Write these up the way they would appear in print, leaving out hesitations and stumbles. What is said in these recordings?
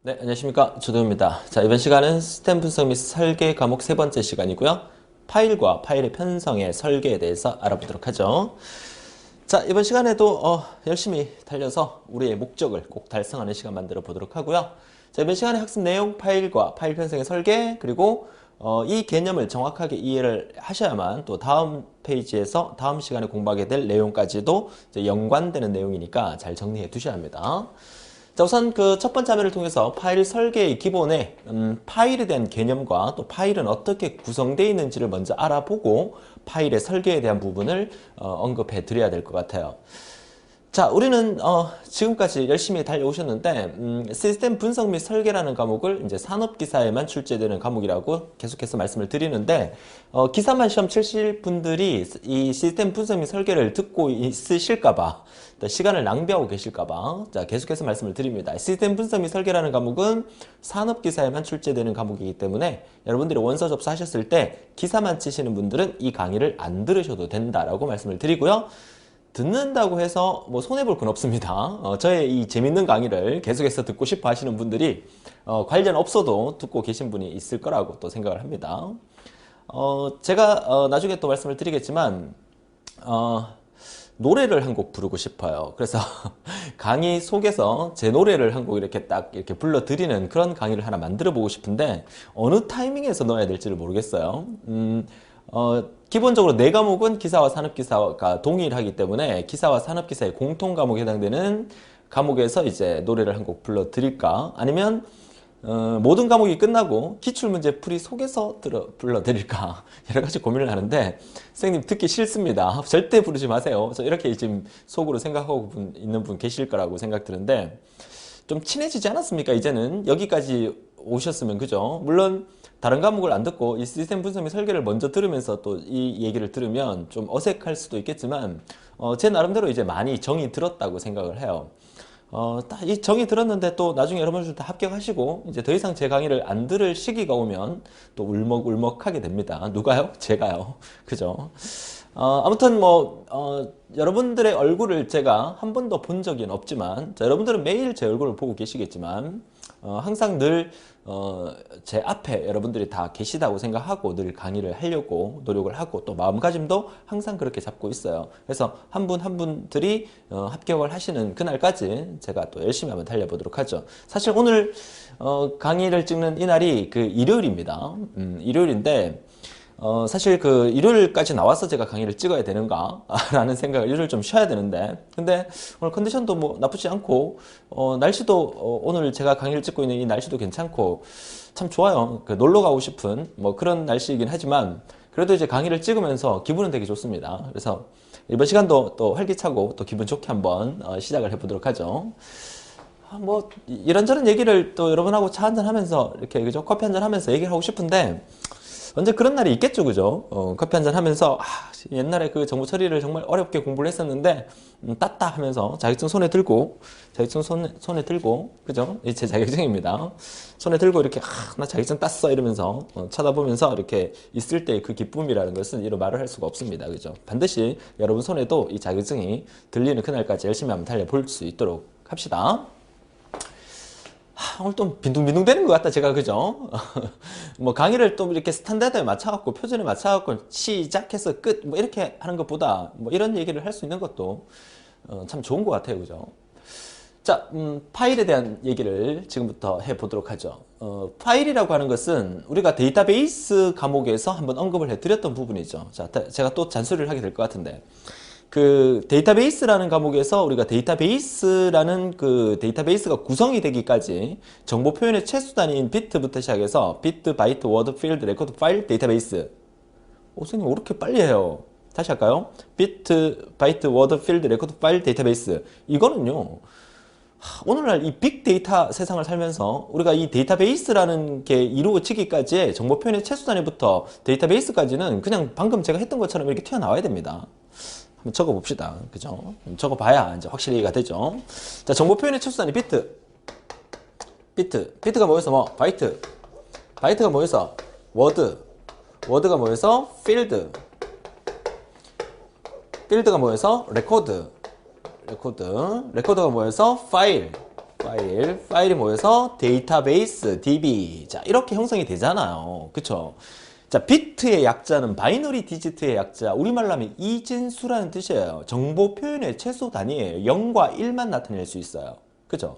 네, 안녕하십니까. 조도입니다. 자, 이번 시간은 시스템 분석 및 설계 과목 세 번째 시간이고요. 파일과 파일의 편성의 설계에 대해서 알아보도록 하죠. 자, 이번 시간에도 열심히 달려서 우리의 목적을 꼭 달성하는 시간 만들어 보도록 하고요. 자, 이번 시간의 학습 내용, 파일과 파일 편성의 설계, 그리고 이 개념을 정확하게 이해를 하셔야만 또 다음 페이지에서 다음 시간에 공부하게 될 내용까지도 이제 연관되는 내용이니까 잘 정리해 두셔야 합니다. 자, 우선 그 첫 번째 화면을 통해서 파일 설계의 기본에 파일에 대한 개념과 또 파일은 어떻게 구성되어 있는지를 먼저 알아보고 파일의 설계에 대한 부분을 언급해 드려야 될 것 같아요. 자, 우리는 지금까지 열심히 달려오셨는데 시스템 분석 및 설계라는 과목을 이제 산업기사에만 출제되는 과목이라고 계속해서 말씀을 드리는데 기사만 시험 치실 분들이 이 시스템 분석 및 설계를 듣고 있으실까봐 시간을 낭비하고 계실까봐 자, 계속해서 말씀을 드립니다. 시스템 분석 및 설계라는 과목은 산업기사에만 출제되는 과목이기 때문에 여러분들이 원서 접수하셨을 때 기사만 치시는 분들은 이 강의를 안 들으셔도 된다라고 말씀을 드리고요. 듣는다고 해서 뭐 손해볼 건 없습니다. 저의 이 재밌는 강의를 계속해서 듣고 싶어 하시는 분들이 관련 없어도 듣고 계신 분이 있을 거라고 또 생각을 합니다. 제가 나중에 또 말씀을 드리겠지만 노래를 한 곡 부르고 싶어요. 그래서 강의 속에서 제 노래를 한 곡 이렇게 딱 이렇게 불러드리는 그런 강의를 하나 만들어 보고 싶은데 어느 타이밍에서 넣어야 될지를 모르겠어요. 기본적으로 네 과목은 기사와 산업기사가 동일하기 때문에 기사와 산업기사의 공통 과목에 해당되는 과목에서 이제 노래를 한 곡 불러드릴까? 아니면 모든 과목이 끝나고 기출문제 풀이 속에서 불러드릴까? 여러 가지 고민을 하는데 선생님 듣기 싫습니다. 절대 부르지 마세요. 저 이렇게 지금 속으로 생각하고 있는 분 계실 거라고 생각 드는데 좀 친해지지 않았습니까? 이제는 여기까지 오셨으면 그죠? 물론 다른 과목을 안 듣고 이 시스템 분석 및 설계를 먼저 들으면서 또 이 얘기를 들으면 좀 어색할 수도 있겠지만 제 나름대로 이제 많이 정이 들었다고 생각을 해요. 딱 이 정이 들었는데 또 나중에 여러분들 다 합격하시고 이제 더 이상 제 강의를 안 들을 시기가 오면 또 울먹울먹하게 됩니다. 누가요? 제가요. 그죠? 아무튼 뭐 여러분들의 얼굴을 제가 한 번도 본 적은 없지만 자, 여러분들은 매일 제 얼굴을 보고 계시겠지만 항상 늘 제 앞에 여러분들이 다 계시다고 생각하고 늘 강의를 하려고 노력을 하고 또 마음가짐도 항상 그렇게 잡고 있어요. 그래서 한 분 한 분들이 합격을 하시는 그날까지 제가 또 열심히 한번 달려보도록 하죠. 사실 오늘 강의를 찍는 이날이 그 일요일입니다. 일요일인데 사실 그 일요일까지 나와서 제가 강의를 찍어야 되는가 라는 생각을 일요일 좀 쉬어야 되는데 근데 오늘 컨디션도 뭐 나쁘지 않고 날씨도 오늘 제가 강의를 찍고 있는 이 날씨도 괜찮고 참 좋아요. 그 놀러 가고 싶은 뭐 그런 날씨이긴 하지만 그래도 이제 강의를 찍으면서 기분은 되게 좋습니다. 그래서 이번 시간도 또 활기차고 또 기분 좋게 한번 시작을 해보도록 하죠. 뭐 이런저런 얘기를 또 여러분하고 차 한잔 하면서 이렇게 그죠? 커피 한잔 하면서 얘기를 하고 싶은데 언제 그런 날이 있겠죠, 그죠? 커피 한잔 하면서 옛날에 그 정보 처리를 정말 어렵게 공부를 했었는데 땄다 하면서 자격증 손에 들고 자격증 손에 들고 그죠? 이 제 자격증입니다. 손에 들고 이렇게 나 자격증 땄어 이러면서 쳐다보면서 이렇게 있을 때 그 기쁨이라는 것은 이로 말을 할 수가 없습니다, 그죠? 반드시 여러분 손에도 이 자격증이 들리는 그날까지 열심히 한번 달려볼 수 있도록 합시다. 오늘 좀 빈둥빈둥 되는 것 같다 제가 그죠? 뭐 강의를 또 이렇게 스탠다드에 맞춰갖고 표준에 맞춰갖고 시작해서 끝 뭐 이렇게 하는 것보다 뭐 이런 얘기를 할 수 있는 것도 참 좋은 것 같아요 그죠? 자 파일에 대한 얘기를 지금부터 해보도록 하죠. 파일이라고 하는 것은 우리가 데이터베이스 과목에서 한번 언급을 해드렸던 부분이죠. 자 제가 또 잔소리를 하게 될 것 같은데 그 데이터베이스라는 과목에서 우리가 데이터베이스라는 그 데이터베이스가 구성이 되기까지 정보 표현의 최소 단위인 비트부터 시작해서 비트, 바이트, 워드, 필드, 레코드, 파일, 데이터베이스. 선생님 왜 이렇게 빨리 해요? 다시 할까요? 비트, 바이트, 워드, 필드, 레코드, 파일, 데이터베이스. 이거는요. 오늘날 이 빅데이터 세상을 살면서 우리가 이 데이터베이스라는 게 이루어지기까지의 정보 표현의 최소 단위부터 데이터베이스까지는 그냥 방금 제가 했던 것처럼 이렇게 튀어나와야 됩니다. 한번 적어봅시다. 그죠? 적어봐야 이제 확실히 이해가 되죠. 자, 정보 표현의 최소 단위 비트. 비트가 뭐여서 뭐? 바이트. 바이트가 뭐여서? 워드. 워드가 뭐여서? 필드. 필드가 뭐여서? 레코드. 레코드가 뭐여서? 파일. 파일이 모여서 데이터베이스, DB. 자, 이렇게 형성이 되잖아요. 그쵸? 자, 비트의 약자는 바이너리 디지트의 약자, 우리말로 하면 이진수라는 뜻이에요. 정보 표현의 최소 단위예요. 0과 1만 나타낼 수 있어요. 그죠?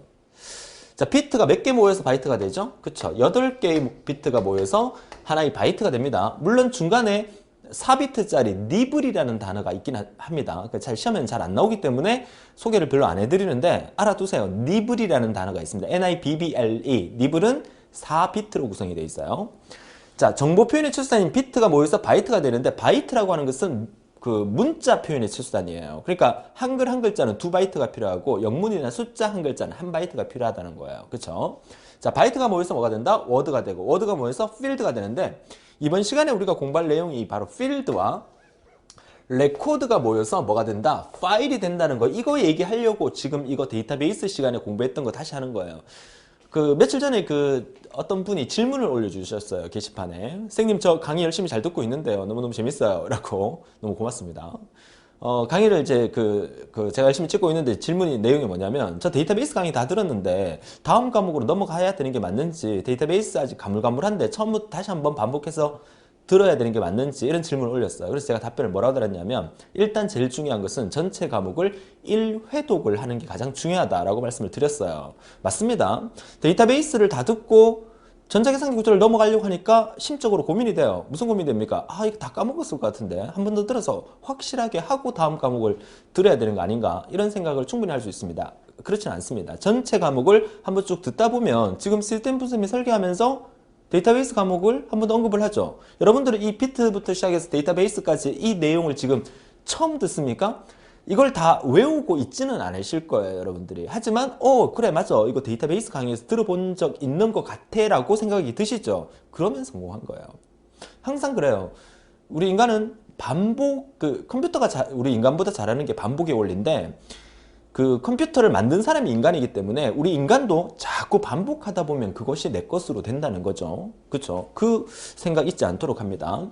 자, 비트가 몇 개 모여서 바이트가 되죠? 그쵸? 8개의 비트가 모여서 하나의 바이트가 됩니다. 물론 중간에 4비트짜리 니블이라는 단어가 있긴 합니다. 잘 시험에는 잘 안 나오기 때문에 소개를 별로 안 해드리는데 알아두세요. 니블이라는 단어가 있습니다. NIBBLE. 니블은 4비트로 구성이 되어 있어요. 자, 정보 표현의 최소단위인 비트가 모여서 바이트가 되는데 바이트라고 하는 것은 그 문자 표현의 최소단위예요. 그러니까 한글 한 글자는 2바이트가 필요하고 영문이나 숫자 한 글자는 1바이트가 필요하다는 거예요. 그렇죠? 자, 바이트가 모여서 뭐가 된다? 워드가 되고 워드가 모여서 필드가 되는데 이번 시간에 우리가 공부할 내용이 바로 필드와 레코드가 모여서 뭐가 된다? 파일이 된다는 거. 이거 얘기하려고 지금 이거 데이터베이스 시간에 공부했던 거 다시 하는 거예요. 그 며칠 전에 그 어떤 분이 질문을 올려주셨어요. 게시판에. 선생님 저 강의 열심히 잘 듣고 있는데요. 너무너무 재밌어요. 라고. 너무 고맙습니다. 강의를 이제 제가 열심히 찍고 있는데 질문이 내용이 뭐냐면 저 데이터베이스 강의 다 들었는데 다음 과목으로 넘어가야 되는 게 맞는지 데이터베이스 아직 가물가물한데 처음부터 다시 한번 반복해서 들어야 되는 게 맞는지 이런 질문을 올렸어요. 그래서 제가 답변을 뭐라고 드렸냐면 일단 제일 중요한 것은 전체 과목을 1회독을 하는 게 가장 중요하다라고 말씀을 드렸어요. 맞습니다. 데이터베이스를 다 듣고 전자계산기 구조를 넘어가려고 하니까 심적으로 고민이 돼요. 무슨 고민이 됩니까? 아, 이거 다 까먹었을 것 같은데 한 번 더 들어서 확실하게 하고 다음 과목을 들어야 되는 거 아닌가 이런 생각을 충분히 할 수 있습니다. 그렇진 않습니다. 전체 과목을 한번 쭉 듣다 보면 지금 시스템 분석이 설계하면서 데이터베이스 과목을 한 번 더 언급을 하죠. 여러분들은 이 비트부터 시작해서 데이터베이스까지 이 내용을 지금 처음 듣습니까? 이걸 다 외우고 있지는 않으실 거예요, 여러분들이. 하지만 그래 맞아, 이거 데이터베이스 강의에서 들어본 적 있는 것 같아 라고 생각이 드시죠. 그러면 성공한 거예요. 항상 그래요. 우리 인간은 반복, 컴퓨터가 우리 인간보다 잘하는 게 반복의 원리인데 그 컴퓨터를 만든 사람이 인간이기 때문에 우리 인간도 자꾸 반복하다 보면 그것이 내 것으로 된다는 거죠. 그렇죠? 그 생각 잊지 않도록 합니다.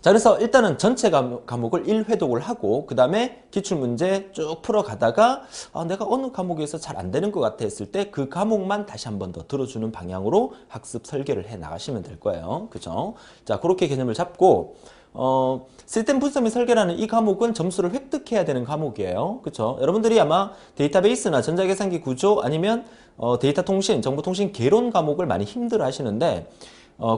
자, 그래서 일단은 전체 과목을 1회독을 하고 그 다음에 기출문제 쭉 풀어가다가 내가 어느 과목에서 잘 안 되는 것 같아 했을 때 그 과목만 다시 한 번 더 들어주는 방향으로 학습 설계를 해 나가시면 될 거예요. 그죠? 자, 그렇게 개념을 잡고 시스템 분석 및 설계라는 이 과목은 점수를 획득해야 되는 과목이에요. 그렇죠? 여러분들이 아마 데이터베이스나 전자계산기 구조 아니면 데이터 통신, 정보통신 개론 과목을 많이 힘들어 하시는데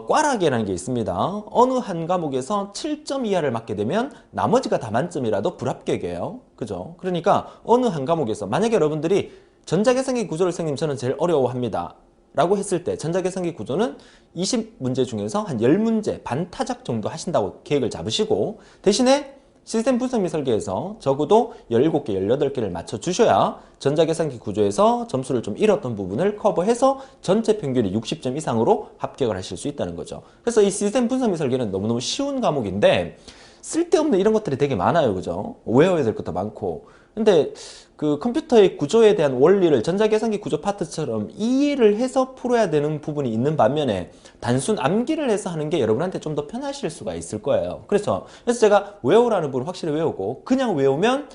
꽈락이라는 게 있습니다. 어느 한 과목에서 7점 이하를 맞게 되면 나머지가 다 만점이라도 불합격이에요. 그죠? 그러니까 어느 한 과목에서 만약에 여러분들이 전자계산기 구조를 선생님 저는 제일 어려워합니다. 라고 했을 때 전자계산기 구조는 20문제 중에서 한 10문제 반타작 정도 하신다고 계획을 잡으시고 대신에 시스템 분석 및 설계에서 적어도 17개, 18개를 맞춰주셔야 전자계산기 구조에서 점수를 좀 잃었던 부분을 커버해서 전체 평균이 60점 이상으로 합격을 하실 수 있다는 거죠. 그래서 이 시스템 분석 및 설계는 너무너무 쉬운 과목인데 쓸데없는 이런 것들이 되게 많아요. 그죠? 외워야 될 것도 많고. 근데 그 컴퓨터의 구조에 대한 원리를 전자계산기 구조 파트처럼 이해를 해서 풀어야 되는 부분이 있는 반면에 단순 암기를 해서 하는 게 여러분한테 좀 더 편하실 수가 있을 거예요. 그래서 제가 외우라는 부분을 확실히 외우고 그냥 외우면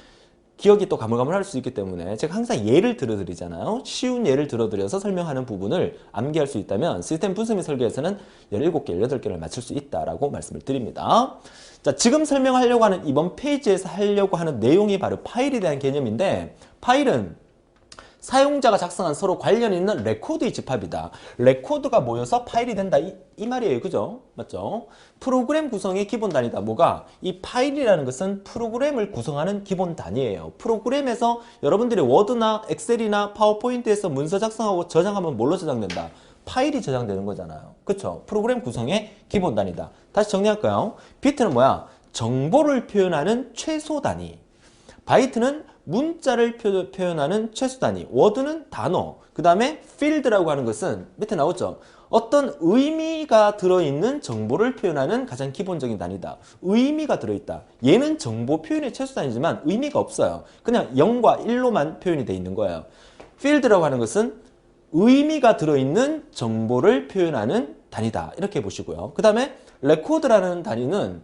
기억이 또 가물가물할 수 있기 때문에 제가 항상 예를 들어드리잖아요. 쉬운 예를 들어드려서 설명하는 부분을 암기할 수 있다면 시스템 분석 및 설계에서는 17개, 18개를 맞출 수 있다라고 말씀을 드립니다. 자, 지금 설명하려고 하는 이번 페이지에서 하려고 하는 내용이 바로 파일에 대한 개념인데 파일은 사용자가 작성한 서로 관련 있는 레코드의 집합이다. 레코드가 모여서 파일이 된다. 이 말이에요. 그죠? 맞죠? 프로그램 구성의 기본 단위다. 뭐가? 이 파일이라는 것은 프로그램을 구성하는 기본 단위예요. 프로그램에서 여러분들이 워드나 엑셀이나 파워포인트에서 문서 작성하고 저장하면 뭘로 저장된다? 파일이 저장되는 거잖아요. 그쵸? 프로그램 구성의 기본 단위다. 다시 정리할까요? 비트는 뭐야? 정보를 표현하는 최소 단위. 바이트는 문자를 표현하는 최소 단위. 워드는 단어. 그 다음에 필드라고 하는 것은 밑에 나오죠. 어떤 의미가 들어있는 정보를 표현하는 가장 기본적인 단위다. 의미가 들어있다. 얘는 정보 표현의 최소 단위지만 의미가 없어요. 그냥 0과 1로만 표현이 되어 있는 거예요. 필드라고 하는 것은 의미가 들어있는 정보를 표현하는 단위다. 이렇게 보시고요. 그 다음에 레코드라는 단위는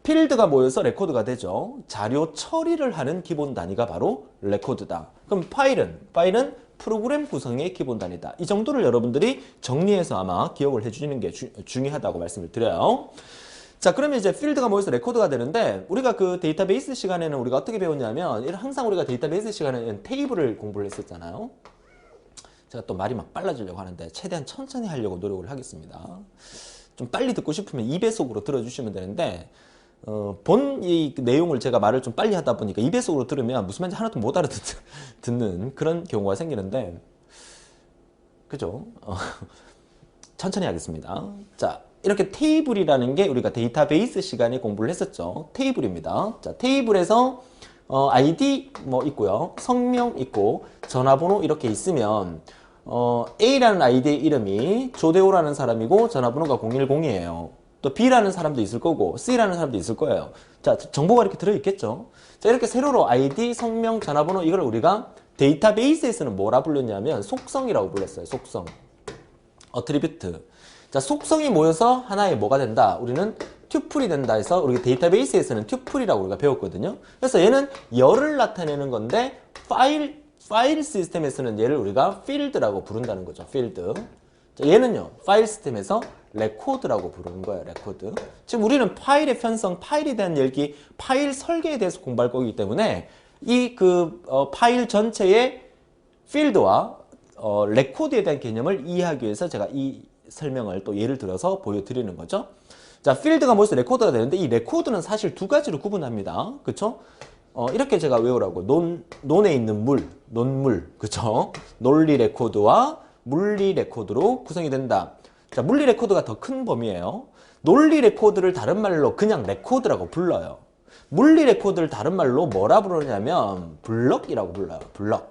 필드가 모여서 레코드가 되죠. 자료 처리를 하는 기본 단위가 바로 레코드다. 그럼 파일은 프로그램 구성의 기본 단위다. 이 정도를 여러분들이 정리해서 아마 기억을 해주시는 게 중요하다고 말씀을 드려요. 자, 그러면 이제 필드가 모여서 레코드가 되는데, 우리가 그 데이터베이스 시간에는 우리가 어떻게 배웠냐면, 항상 우리가 데이터베이스 시간에는 테이블을 공부를 했었잖아요. 제가 또 말이 막 빨라지려고 하는데 최대한 천천히 하려고 노력을 하겠습니다. 좀 빨리 듣고 싶으면 2배속으로 들어주시면 되는데, 본 이 내용을 제가 말을 좀 빨리 하다 보니까 2배속으로 들으면 무슨 말인지 하나도 못 알아듣는 그런 경우가 생기는데, 그죠? 천천히 하겠습니다. 자, 이렇게 테이블이라는 게 우리가 데이터베이스 시간에 공부를 했었죠. 테이블입니다. 자, 테이블에서 아이디 뭐 있고요. 성명 있고 전화번호 이렇게 있으면 A라는 아이디의 이름이 조대호라는 사람이고 전화번호가 010이에요. 또 B라는 사람도 있을 거고 C라는 사람도 있을 거예요. 자, 정보가 이렇게 들어있겠죠. 자, 이렇게 세로로 아이디, 성명, 전화번호 이걸 우리가 데이터베이스에서는 뭐라 불렀냐면 속성이라고 불렀어요. 속성. 어트리뷰트. 자, 속성이 모여서 하나의 뭐가 된다. 우리는 튜플이 된다 해서 우리 데이터베이스에서는 튜플이라고 우리가 배웠거든요. 그래서 얘는 열을 나타내는 건데 파일 시스템에서는 얘를 우리가 필드라고 부른다는 거죠. 필드. 자, 얘는요. 파일 시스템에서 레코드라고 부르는 거예요. 레코드. 지금 우리는 파일의 편성, 파일에 대한 열기, 파일 설계에 대해서 공부할 거기 때문에 이 파일 전체의 필드와 레코드에 대한 개념을 이해하기 위해서 제가 이 설명을 또 예를 들어서 보여드리는 거죠. 자, 필드가 모여서 레코드가 되는데 이 레코드는 사실 두 가지로 구분합니다. 그쵸? 이렇게 제가 외우라고. 논에 있는 논물. 그쵸? 논리 레코드와 물리 레코드로 구성이 된다. 자, 물리 레코드가 더 큰 범위예요. 논리 레코드를 다른 말로 그냥 레코드라고 불러요. 물리 레코드를 다른 말로 뭐라 부르냐면 블럭이라고 불러요. 블럭.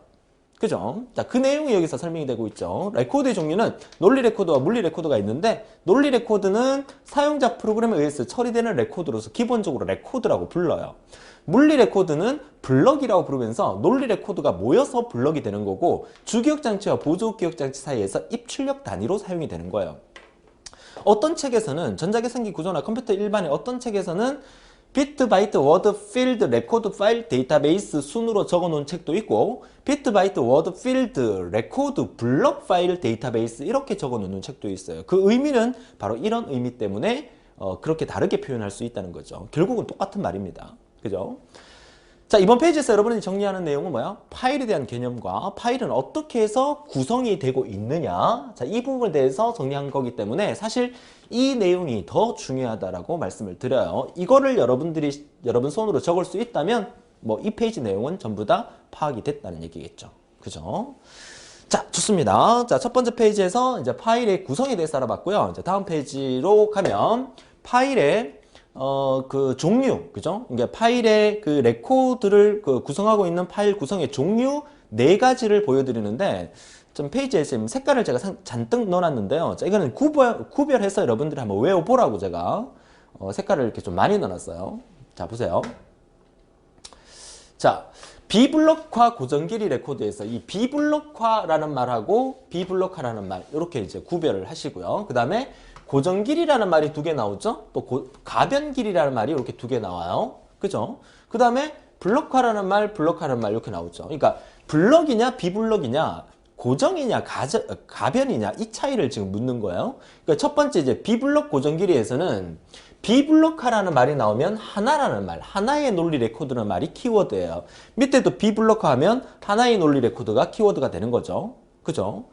그죠? 자, 그 내용이 여기서 설명이 되고 있죠. 레코드의 종류는 논리 레코드와 물리 레코드가 있는데, 논리 레코드는 사용자 프로그램에 의해서 처리되는 레코드로서 기본적으로 레코드라고 불러요. 물리 레코드는 블럭이라고 부르면서 논리 레코드가 모여서 블럭이 되는 거고, 주기억장치와 보조기억장치 사이에서 입출력 단위로 사용이 되는 거예요. 어떤 책에서는 전자계산기 구조나 컴퓨터 일반의 어떤 책에서는 비트, 바이트, 워드, 필드, 레코드, 파일, 데이터베이스 순으로 적어놓은 책도 있고 비트, 바이트, 워드, 필드, 레코드, 블럭, 파일, 데이터베이스 이렇게 적어놓는 책도 있어요. 그 의미는 바로 이런 의미 때문에 그렇게 다르게 표현할 수 있다는 거죠. 결국은 똑같은 말입니다. 그죠? 자, 이번 페이지에서 여러분이 정리하는 내용은 뭐야? 파일에 대한 개념과 파일은 어떻게 해서 구성이 되고 있느냐. 자, 이 부분에 대해서 정리한 거기 때문에 사실 이 내용이 더 중요하다라고 말씀을 드려요. 이거를 여러분 손으로 적을 수 있다면 뭐 이 페이지 내용은 전부 다 파악이 됐다는 얘기겠죠. 그죠? 자, 좋습니다. 자, 첫 번째 페이지에서 이제 파일의 구성에 대해서 알아봤고요. 이제 다음 페이지로 가면 파일의 그 종류, 그죠? 이게 파일의 그 레코드를 구성하고 있는 파일 구성의 종류 4가지를 보여드리는데, 좀 페이지에 지금 색깔을 제가 잔뜩 넣어놨는데요. 자, 이거는 구별해서 여러분들이 한번 외워보라고 제가 색깔을 이렇게 좀 많이 넣어놨어요. 자, 보세요. 자, 비블럭화 고정길이 레코드에서 이 비블럭화라는 말하고 비블럭화라는 말, 이렇게 이제 구별을 하시고요. 그 다음에 고정길이라는 말이 2개 나오죠? 또 가변길이라는 말이 이렇게 2개 나와요. 그죠? 그 다음에 블럭화라는 말, 블럭화라는 말 이렇게 나오죠. 그러니까 블럭이냐 비블럭이냐 고정이냐 가변이냐 이 차이를 지금 묻는 거예요. 그러니까 첫 번째 이제 비블럭 고정길이에서는 비블럭화라는 말이 나오면 하나라는 말, 하나의 논리 레코드라는 말이 키워드예요. 밑에도 비블럭화 하면 하나의 논리 레코드가 키워드가 되는 거죠. 그죠?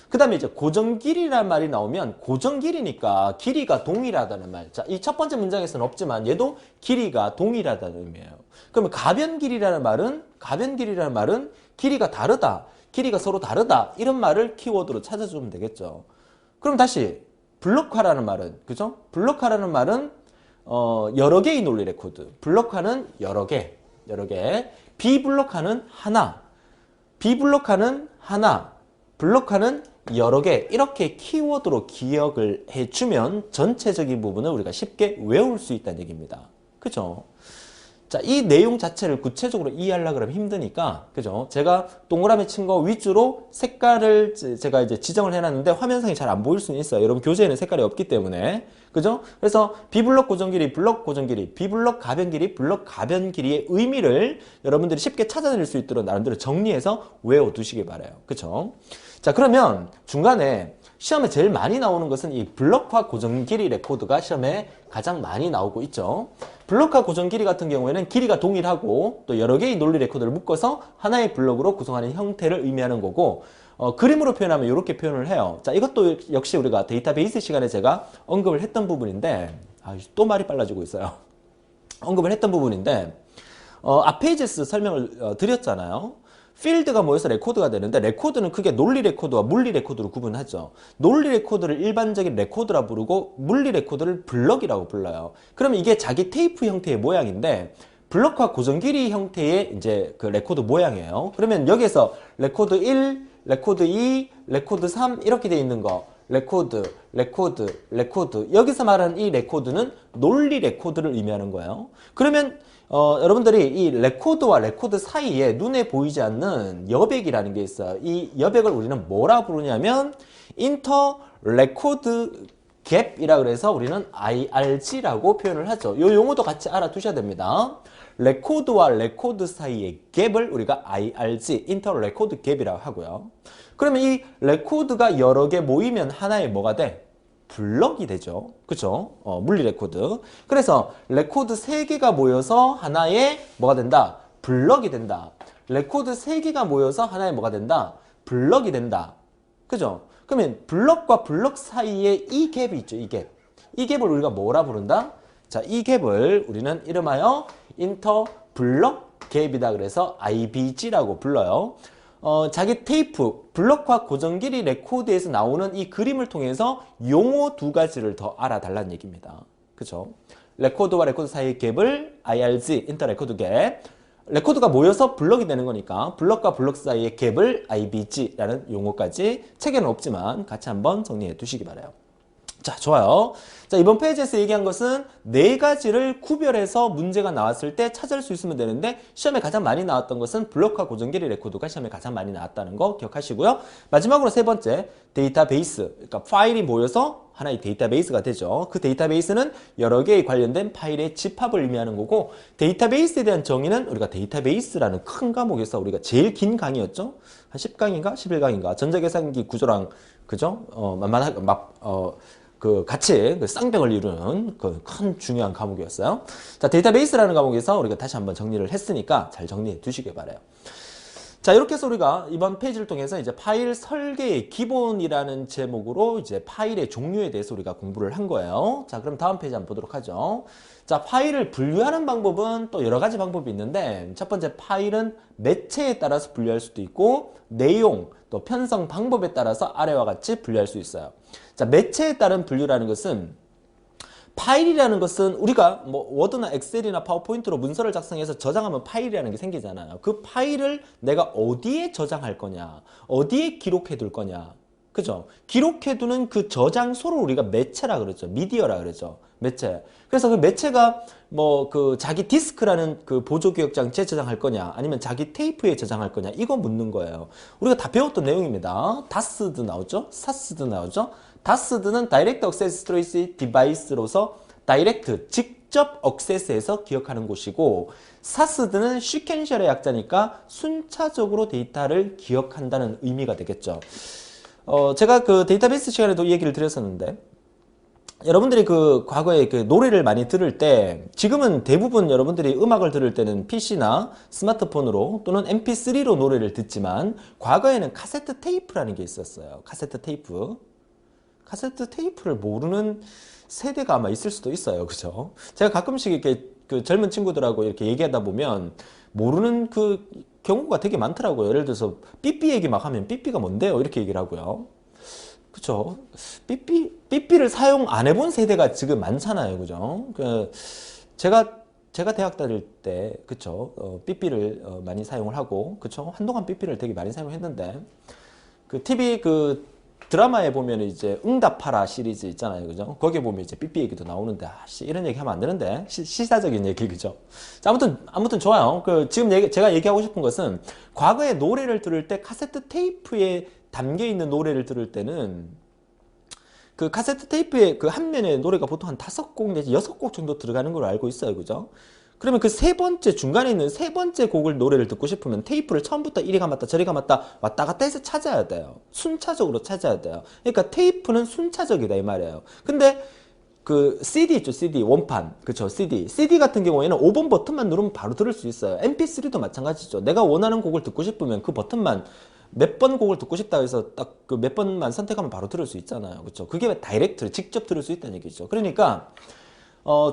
그 다음에 이제 고정길이라는 말이 나오면 고정길이니까 길이가 동일하다는 말. 자, 이 첫 번째 문장에서는 없지만 얘도 길이가 동일하다는 의미예요. 그러면 가변길이라는 말은 길이가 다르다. 길이가 서로 다르다. 이런 말을 키워드로 찾아주면 되겠죠. 그럼 다시 블럭화라는 말은, 그죠? 블럭화라는 말은 여러 개의 논리 레코드. 블럭화는 여러 개. 비블럭화는 하나. 비블럭화는 하나. 블럭화는 여러 개. 이렇게 키워드로 기억을 해주면 전체적인 부분을 우리가 쉽게 외울 수 있다는 얘기입니다. 그죠? 자, 이 내용 자체를 구체적으로 이해하려고 그러면 힘드니까, 그죠? 제가 동그라미 친 거 위주로 색깔을 제가 이제 지정을 해놨는데 화면상에 잘 안 보일 수는 있어요. 여러분 교재에는 색깔이 없기 때문에. 그죠? 그래서 비블럭 고정 길이, 블럭 고정 길이, 비블럭 가변 길이, 블럭 가변 길이의 의미를 여러분들이 쉽게 찾아낼 수 있도록 나름대로 정리해서 외워두시기 바라요. 그죠? 자, 그러면 중간에 시험에 제일 많이 나오는 것은 이 블럭화 고정 길이 레코드가 시험에 가장 많이 나오고 있죠. 블럭화 고정 길이 같은 경우에는 길이가 동일하고 또 여러 개의 논리 레코드를 묶어서 하나의 블럭으로 구성하는 형태를 의미하는 거고, 그림으로 표현하면 이렇게 표현을 해요. 자, 이것도 역시 우리가 데이터베이스 시간에 제가 언급을 했던 부분인데, 또 말이 빨라지고 있어요. 언급을 했던 부분인데, 아페이지스 설명을 드렸잖아요. 필드가 모여서 레코드가 되는데, 레코드는 크게 논리 레코드와 물리 레코드로 구분하죠. 논리 레코드를 일반적인 레코드라 부르고 물리 레코드를 블럭이라고 불러요. 그러면 이게 자기 테이프 형태의 모양인데, 블럭화 고정 길이 형태의 이제 그 레코드 모양이에요. 그러면 여기에서 레코드 1, 레코드 2, 레코드 3 이렇게 돼 있는 거, 레코드, 레코드, 레코드, 여기서 말하는 이 레코드는 논리 레코드를 의미하는 거예요. 그러면 여러분들이 이 레코드와 레코드 사이에 눈에 보이지 않는 여백이라는 게 있어요. 이 여백을 우리는 뭐라 부르냐면 인터 레코드 갭이라 그래서 우리는 IRG라고 표현을 하죠. 이 용어도 같이 알아두셔야 됩니다. 레코드와 레코드 사이의 갭을 우리가 IRG, 인터 레코드 갭이라고 하고요. 그러면 이 레코드가 여러 개 모이면 하나의 뭐가 돼? 블럭이 되죠. 그쵸? 물리 레코드. 그래서 레코드 3개가 모여서 하나의 뭐가 된다? 블럭이 된다. 레코드 3개가 모여서 하나의 뭐가 된다? 블럭이 된다. 그죠? 그러면 블럭과 블럭 사이에 이 갭이 있죠. 이 갭. 이 갭을 우리가 뭐라 부른다? 자, 이 갭을 우리는 이름하여 인터 블럭 갭이다. 그래서 IBG라고 불러요. 자기 테이프, 블럭화 고정 길이 레코드에서 나오는 이 그림을 통해서 용어 2가지를 더 알아달라는 얘기입니다. 그쵸? 레코드와 레코드 사이의 갭을 IRG, 인터 레코드 갭. 레코드가 모여서 블럭이 되는 거니까 블럭과 블럭 사이의 갭을 IBG라는 용어까지 책에는 없지만 같이 한번 정리해 두시기 바라요. 자, 좋아요. 자, 이번 페이지에서 얘기한 것은 4가지를 구별해서 문제가 나왔을 때 찾을 수 있으면 되는데, 시험에 가장 많이 나왔던 것은 블럭화 고정 길이 레코드가 시험에 가장 많이 나왔다는 거 기억하시고요. 마지막으로 3번째, 데이터베이스. 그러니까 파일이 모여서 하나의 데이터베이스가 되죠. 그 데이터베이스는 여러 개의 관련된 파일의 집합을 의미하는 거고, 데이터베이스에 대한 정의는 우리가 데이터베이스라는 큰 과목에서 우리가 제일 긴 강의였죠. 한 10강인가 11강인가 전자계산기 구조랑 그죠? 같이 쌍벽을 이루는 그 큰 중요한 과목이었어요. 자, 데이터베이스라는 과목에서 우리가 다시 한번 정리를 했으니까 잘 정리해 두시길 바라요. 자, 이렇게 해서 우리가 이번 페이지를 통해서 이제 파일 설계의 기본이라는 제목으로 이제 파일의 종류에 대해서 우리가 공부를 한 거예요. 자, 그럼 다음 페이지 한번 보도록 하죠. 자, 파일을 분류하는 방법은 또 여러 가지 방법이 있는데, 첫 번째 파일은 매체에 따라서 분류할 수도 있고, 내용, 또 편성 방법에 따라서 아래와 같이 분류할 수 있어요. 자, 매체에 따른 분류라는 것은, 파일이라는 것은 우리가 뭐 워드나 엑셀이나 파워포인트로 문서를 작성해서 저장하면 파일이라는 게 생기잖아요. 그 파일을 내가 어디에 저장할 거냐, 어디에 기록해 둘 거냐, 그죠? 기록해 두는 그 저장소를 우리가 매체라 그러죠. 미디어라 그러죠. 매체. 그래서 그 매체가 뭐 그 자기 디스크라는 그 보조기억장치에 저장할 거냐, 아니면 자기 테이프에 저장할 거냐, 이거 묻는 거예요. 우리가 다 배웠던 내용입니다. 다스드 나오죠? 사스드 나오죠? 다스드는 Direct Access Storage Device로서 다이렉트, 직접 액세스해서 기억하는 곳이고, 사스드는 시퀀셜의 약자니까 순차적으로 데이터를 기억한다는 의미가 되겠죠. 제가 그 데이터베이스 시간에도 이 얘기를 드렸었는데, 여러분들이 그 과거에 그 노래를 많이 들을 때, 지금은 대부분 여러분들이 음악을 들을 때는 PC나 스마트폰으로 또는 MP3로 노래를 듣지만, 과거에는 카세트 테이프라는 게 있었어요. 카세트 테이프. 카세트 테이프를 모르는 세대가 아마 있을 수도 있어요. 그죠? 제가 가끔씩 이렇게 그 젊은 친구들하고 이렇게 얘기하다 보면 모르는 그 경우가 되게 많더라고요. 예를 들어서 삐삐 얘기 막 하면 삐삐가 뭔데요? 이렇게 얘기를 하고요. 그쵸? 삐삐를 사용 안 해본 세대가 지금 많잖아요. 그죠? 제가 대학 다닐 때, 그쵸? 삐삐를 많이 사용을 하고, 그쵸? 한동안 삐삐를 되게 많이 사용했는데, 그 TV 드라마에 보면 이제 응답하라 시리즈 있잖아요. 그죠? 거기에 보면 이제 삐삐 얘기도 나오는데, 이런 얘기 하면 안 되는데. 시사적인 얘기, 그죠? 자, 아무튼 좋아요. 지금 제가 얘기하고 싶은 것은 과거에 노래를 들을 때 카세트 테이프에 담겨 있는 노래를 들을 때는 그 카세트 테이프의 그 한 면에 노래가 보통 한 5곡 내지 6곡 정도 들어가는 걸로 알고 있어요. 그죠? 그러면 그 세 번째, 중간에 있는 세 번째 곡을 노래를 듣고 싶으면 테이프를 처음부터 이리 감았다 저리 감았다 왔다 갔다 해서 찾아야 돼요. 순차적으로 찾아야 돼요. 그러니까 테이프는 순차적이다 이 말이에요. 근데 그 CD 있죠, CD 원판. 그쵸, CD 같은 경우에는 5번 버튼만 누르면 바로 들을 수 있어요. MP3도 마찬가지죠. 내가 원하는 곡을 듣고 싶으면 그 버튼만 몇 번 곡을 듣고 싶다 해서 딱 그 몇 번만 선택하면 바로 들을 수 있잖아요. 그쵸? 그게 다이렉트로 직접 들을 수 있다는 얘기죠. 그러니까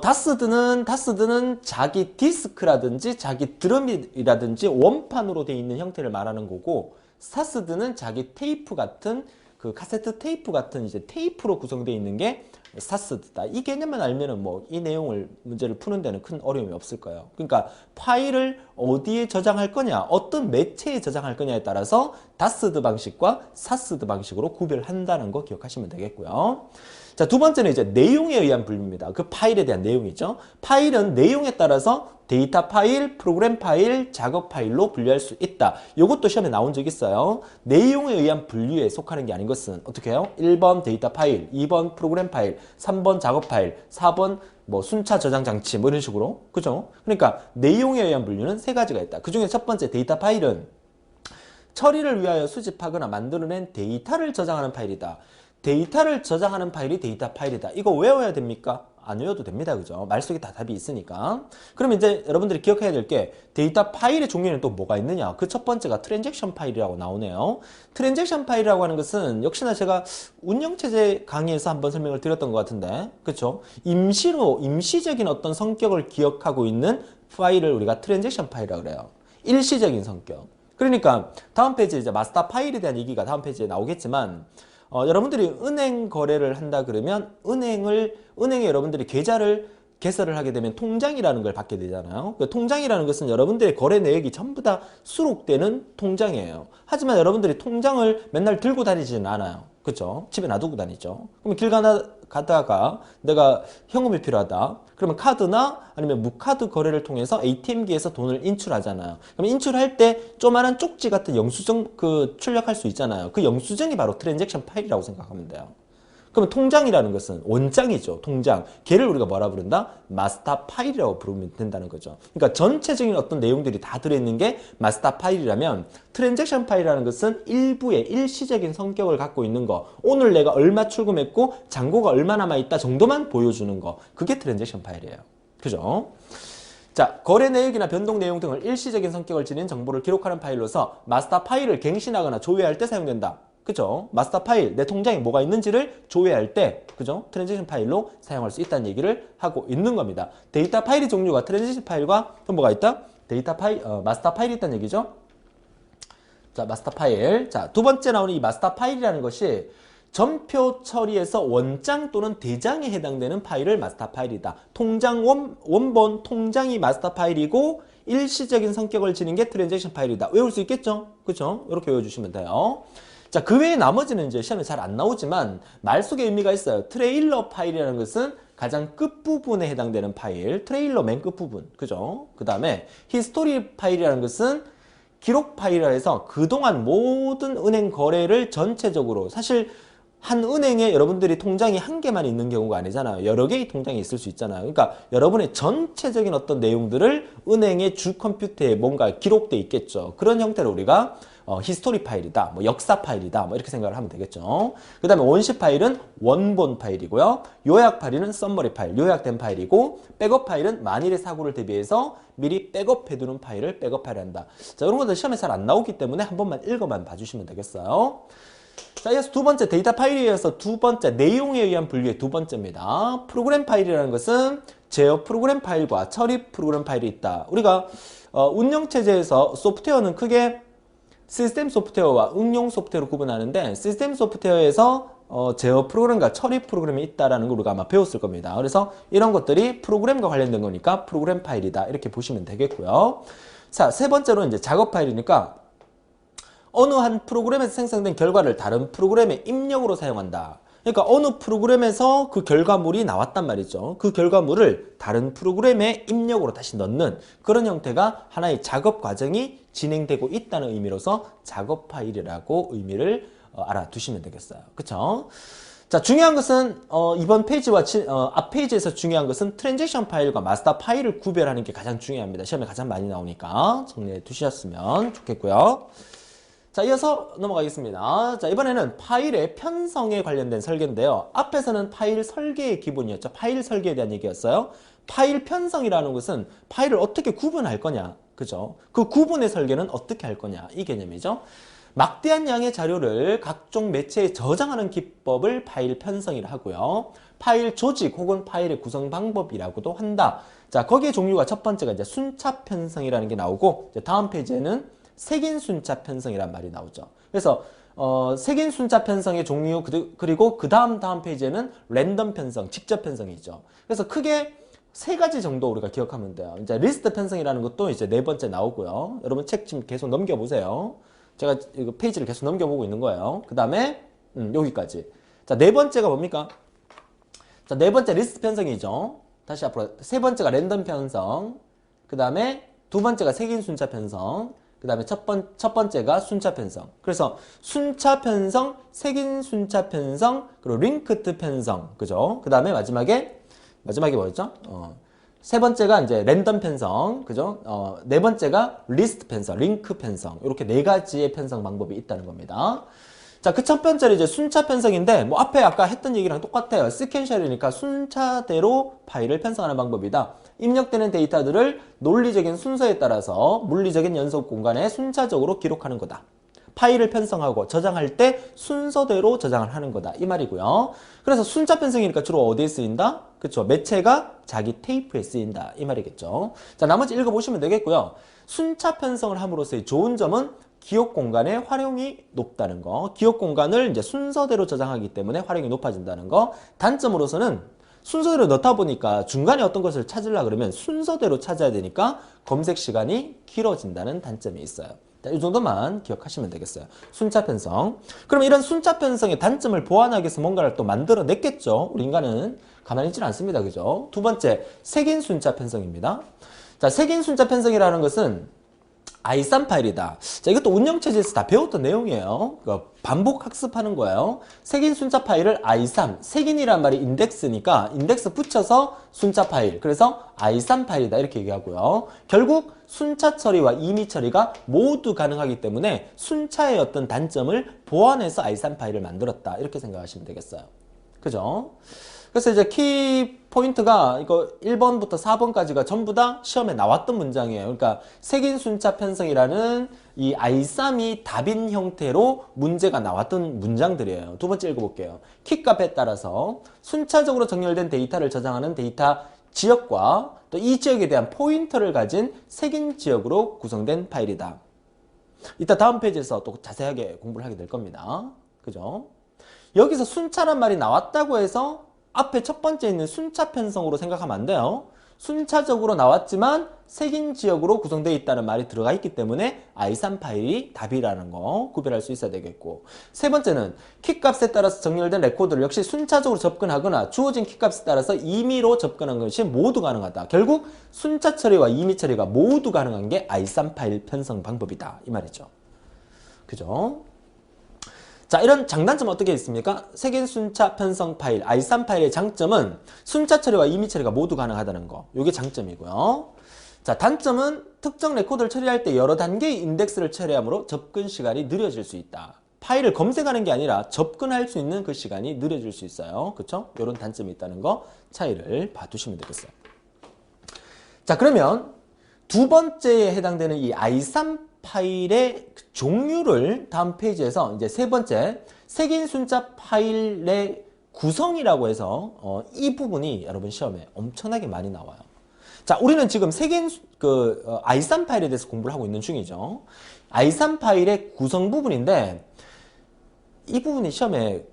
다스드는 자기 디스크라든지 자기 드럼이라든지 원판으로 되어 있는 형태를 말하는 거고, 사스드는 자기 테이프 같은 그 카세트 테이프 같은 이제 테이프로 구성되어 있는 게 사스드다. 이 개념만 알면은 뭐 이 내용을 문제를 푸는 데는 큰 어려움이 없을 거예요. 그러니까 파일을 어디에 저장할 거냐, 어떤 매체에 저장할 거냐에 따라서 다스드 방식과 사스드 방식으로 구별한다는 거 기억하시면 되겠고요. 자, 두 번째는 이제 내용에 의한 분류입니다. 그 파일에 대한 내용이죠. 파일은 내용에 따라서 데이터 파일, 프로그램 파일, 작업 파일로 분류할 수 있다. 이것도 시험에 나온 적 있어요. 내용에 의한 분류에 속하는 게 아닌 것은 어떻게 해요? 1번 데이터 파일, 2번 프로그램 파일, 3번 작업 파일, 4번 뭐 순차 저장 장치 뭐 이런 식으로. 그죠? 그러니까 내용에 의한 분류는 세 가지가 있다. 그 중에 첫 번째 데이터 파일은 처리를 위하여 수집하거나 만들어낸 데이터를 저장하는 파일이다. 데이터를 저장하는 파일이 데이터 파일이다. 이거 외워야 됩니까? 안 외워도 됩니다. 그죠? 말 속에 다 답이 있으니까. 그럼 이제 여러분들이 기억해야 될 게 데이터 파일의 종류는 또 뭐가 있느냐? 그 첫 번째가 트랜잭션 파일이라고 나오네요. 트랜잭션 파일이라고 하는 것은 역시나 제가 운영체제 강의에서 한번 설명을 드렸던 것 같은데, 그렇죠? 임시적인 어떤 성격을 기억하고 있는 파일을 우리가 트랜잭션 파일이라고 그래요. 일시적인 성격. 그러니까 다음 페이지에 이제 마스터 파일에 대한 얘기가 다음 페이지에 나오겠지만, 여러분들이 은행 거래를 한다 그러면 은행에 여러분들이 계좌를 개설을 하게 되면 통장이라는 걸 받게 되잖아요. 그 통장이라는 것은 여러분들의 거래 내역이 전부 다 수록되는 통장이에요. 하지만 여러분들이 통장을 맨날 들고 다니지는 않아요. 그렇죠? 집에 놔두고 다니죠. 그럼 길 가다가 내가 현금이 필요하다. 그러면 카드나 아니면 무카드 거래를 통해서 ATM기에서 돈을 인출하잖아요. 그럼 인출할 때 조그마한 쪽지 같은 영수증 출력할 수 있잖아요. 그 영수증이 바로 트랜잭션 파일이라고 생각하면 돼요. 그러면 통장이라는 것은 원장이죠. 통장. 걔를 우리가 뭐라 부른다? 마스터 파일이라고 부르면 된다는 거죠. 그러니까 전체적인 어떤 내용들이 다 들어있는 게 마스터 파일이라면, 트랜잭션 파일이라는 것은 일부의 일시적인 성격을 갖고 있는 거. 오늘 내가 얼마 출금했고 잔고가 얼마 남아있다 정도만 보여주는 거. 그게 트랜잭션 파일이에요. 그죠? 자, 거래 내역이나 변동 내용 등을 일시적인 성격을 지닌 정보를 기록하는 파일로서 마스터 파일을 갱신하거나 조회할 때 사용된다. 그죠? 마스터 파일, 내 통장에 뭐가 있는지를 조회할 때, 그죠? 트랜지션 파일로 사용할 수 있다는 얘기를 하고 있는 겁니다. 데이터 파일의 종류가 트랜지션 파일과 또 뭐가 있다? 데이터 파일, 마스터 파일이 있다는 얘기죠? 자, 마스터 파일. 자, 두 번째 나오는 이 마스터 파일이라는 것이 전표 처리에서 원장 또는 대장에 해당되는 파일을 마스터 파일이다. 통장 원본 통장이 마스터 파일이고 일시적인 성격을 지닌 게 트랜지션 파일이다. 외울 수 있겠죠? 그죠? 이렇게 외워주시면 돼요. 자, 그 외에 나머지는 이제 시험에 잘 안 나오지만 말 속에 의미가 있어요. 트레일러 파일이라는 것은 가장 끝부분에 해당되는 파일, 트레일러 맨 끝부분, 그죠? 그 다음에 히스토리 파일이라는 것은 기록 파일이라 해서 그동안 모든 은행 거래를 전체적으로, 사실 한 은행에 여러분들이 통장이 한 개만 있는 경우가 아니잖아요. 여러 개의 통장이 있을 수 있잖아요. 그러니까 여러분의 전체적인 어떤 내용들을 은행의 주 컴퓨터에 뭔가 기록돼 있겠죠. 그런 형태로 우리가 히스토리 파일이다, 뭐 역사 파일이다, 뭐 이렇게 생각을 하면 되겠죠. 그 다음에 원시 파일은 원본 파일이고요. 요약 파일은 썸머리 파일, 요약된 파일이고, 백업 파일은 만일의 사고를 대비해서 미리 백업해두는 파일을 백업 파일이 한다. 자, 이런 것들 시험에 잘 안 나오기 때문에 한 번만 읽어만 봐주시면 되겠어요. 자, 이어서 두 번째 데이터 파일에 이어서 두 번째 내용에 의한 분류의 두 번째입니다. 프로그램 파일이라는 것은 제어 프로그램 파일과 처리 프로그램 파일이 있다. 우리가 운영체제에서 소프트웨어는 크게 시스템 소프트웨어와 응용 소프트웨어로 구분하는데, 시스템 소프트웨어에서 제어 프로그램과 처리 프로그램이 있다는 걸 우리가 아마 배웠을 겁니다. 그래서 이런 것들이 프로그램과 관련된 거니까 프로그램 파일이다, 이렇게 보시면 되겠고요. 자, 세 번째로 이제 작업 파일이니까 어느 한 프로그램에서 생성된 결과를 다른 프로그램의 입력으로 사용한다. 그러니까 어느 프로그램에서 그 결과물이 나왔단 말이죠. 그 결과물을 다른 프로그램의 입력으로 다시 넣는 그런 형태가 하나의 작업 과정이 진행되고 있다는 의미로서 작업 파일이라고 의미를 알아두시면 되겠어요. 그쵸? 자, 중요한 것은 이번 페이지와 앞 페이지에서 중요한 것은 트랜잭션 파일과 마스터 파일을 구별하는 게 가장 중요합니다. 시험에 가장 많이 나오니까 정리해 두셨으면 좋겠고요. 자, 이어서 넘어가겠습니다. 자, 이번에는 파일의 편성에 관련된 설계인데요. 앞에서는 파일 설계의 기본이었죠. 파일 설계에 대한 얘기였어요. 파일 편성이라는 것은 파일을 어떻게 구분할 거냐, 그죠? 그 구분의 설계는 어떻게 할 거냐, 이 개념이죠. 막대한 양의 자료를 각종 매체에 저장하는 기법을 파일 편성이라 하고요. 파일 조직 혹은 파일의 구성 방법이라고도 한다. 자, 거기에 종류가 첫 번째가 이제 순차 편성이라는 게 나오고, 이제 다음 페이지에는 색인 순차 편성이란 말이 나오죠. 그래서 색인 순차 편성의 종류 그리고 그 다음 페이지에는 랜덤 편성, 직접 편성이죠. 그래서 크게 세 가지 정도 우리가 기억하면 돼요. 이제 리스트 편성이라는 것도 이제 네 번째 나오고요. 여러분 책 지금 계속 넘겨보세요. 제가 이거 페이지를 계속 넘겨보고 있는 거예요. 그 다음에 여기까지. 자, 네 번째가 뭡니까? 자, 네 번째 리스트 편성이죠. 다시 앞으로 세 번째가 랜덤 편성. 그 다음에 두 번째가 색인 순차 편성. 그 다음에 첫 번째가 순차 편성. 그래서 순차 편성, 색인 순차 편성, 그리고 링크드 편성. 그죠? 그 다음에 마지막에 뭐였죠? 세 번째가 이제 랜덤 편성, 그죠? 네 번째가 리스트 편성, 링크 편성. 이렇게 네 가지의 편성 방법이 있다는 겁니다. 자, 그 첫 번째는 이제 순차 편성인데, 뭐 앞에 아까 했던 얘기랑 똑같아요. 시퀀셜이니까 순차대로 파일을 편성하는 방법이다. 입력되는 데이터들을 논리적인 순서에 따라서 물리적인 연속 공간에 순차적으로 기록하는 거다. 파일을 편성하고 저장할 때 순서대로 저장을 하는 거다. 이 말이고요. 그래서 순차 편성이니까 주로 어디에 쓰인다? 그쵸. 매체가 자기 테이프에 쓰인다. 이 말이겠죠. 자, 나머지 읽어보시면 되겠고요. 순차 편성을 함으로써의 좋은 점은 기억 공간의 활용이 높다는 거. 기억 공간을 이제 순서대로 저장하기 때문에 활용이 높아진다는 거. 단점으로서는 순서대로 넣다 보니까 중간에 어떤 것을 찾으려 그러면 순서대로 찾아야 되니까 검색 시간이 길어진다는 단점이 있어요. 이 정도만 기억하시면 되겠어요. 순차 편성. 그럼 이런 순차 편성의 단점을 보완하기 위해서 뭔가를 또 만들어냈겠죠. 우리 인간은 가만히 있지는 않습니다. 그죠? 두 번째, 색인 순차 편성입니다. 자, 색인 순차 편성이라는 것은 i3 파일이다. 자, 이것도 운영체제에서 다 배웠던 내용이에요. 그러니까 반복 학습하는 거예요. 색인 순차 파일을 i3, 색인이란 말이 인덱스니까 인덱스 붙여서 순차 파일. 그래서 i3 파일이다. 이렇게 얘기하고요. 결국 순차 처리와 임의 처리가 모두 가능하기 때문에 순차의 어떤 단점을 보완해서 i3 파일을 만들었다. 이렇게 생각하시면 되겠어요. 그죠? 그래서 이제 키 포인트가 이거 1번부터 4번까지가 전부 다 시험에 나왔던 문장이에요. 그러니까 색인 순차 편성이라는 이 i3이 답인 형태로 문제가 나왔던 문장들이에요. 두 번째 읽어볼게요. 키 값에 따라서 순차적으로 정렬된 데이터를 저장하는 데이터 지역과 또 이 지역에 대한 포인터를 가진 색인 지역으로 구성된 파일이다. 이따 다음 페이지에서 또 자세하게 공부를 하게 될 겁니다. 그죠? 여기서 순차란 말이 나왔다고 해서 앞에 첫 번째 있는 순차 편성으로 생각하면 안 돼요. 순차적으로 나왔지만 색인 지역으로 구성되어 있다는 말이 들어가 있기 때문에 i3 파일이 답이라는 거 구별할 수 있어야 되겠고, 세 번째는 키값에 따라서 정렬된 레코드를 역시 순차적으로 접근하거나 주어진 키값에 따라서 임의로 접근한 것이 모두 가능하다. 결국 순차 처리와 임의 처리가 모두 가능한 게 i3 파일 편성 방법이다. 이 말이죠. 그죠? 자, 이런 장단점은 어떻게 있습니까? 색인 순차 편성 파일, i3 파일의 장점은 순차 처리와 임의 처리가 모두 가능하다는 거. 이게 장점이고요. 자, 단점은 특정 레코드를 처리할 때 여러 단계의 인덱스를 처리하므로 접근 시간이 느려질 수 있다. 파일을 검색하는 게 아니라 접근할 수 있는 그 시간이 느려질 수 있어요. 그렇죠? 이런 단점이 있다는 거 차이를 봐두시면 되겠어요. 자, 그러면 두 번째에 해당되는 이 i3 파일의 종류를 다음 페이지에서 이제 세 번째 색인 순차 파일의 구성이라고 해서 이 부분이 여러분 시험에 엄청나게 많이 나와요. 자, 우리는 지금 색인 i3 파일에 대해서 공부를 하고 있는 중이죠. i3 파일의 구성 부분인데 이 부분이 시험에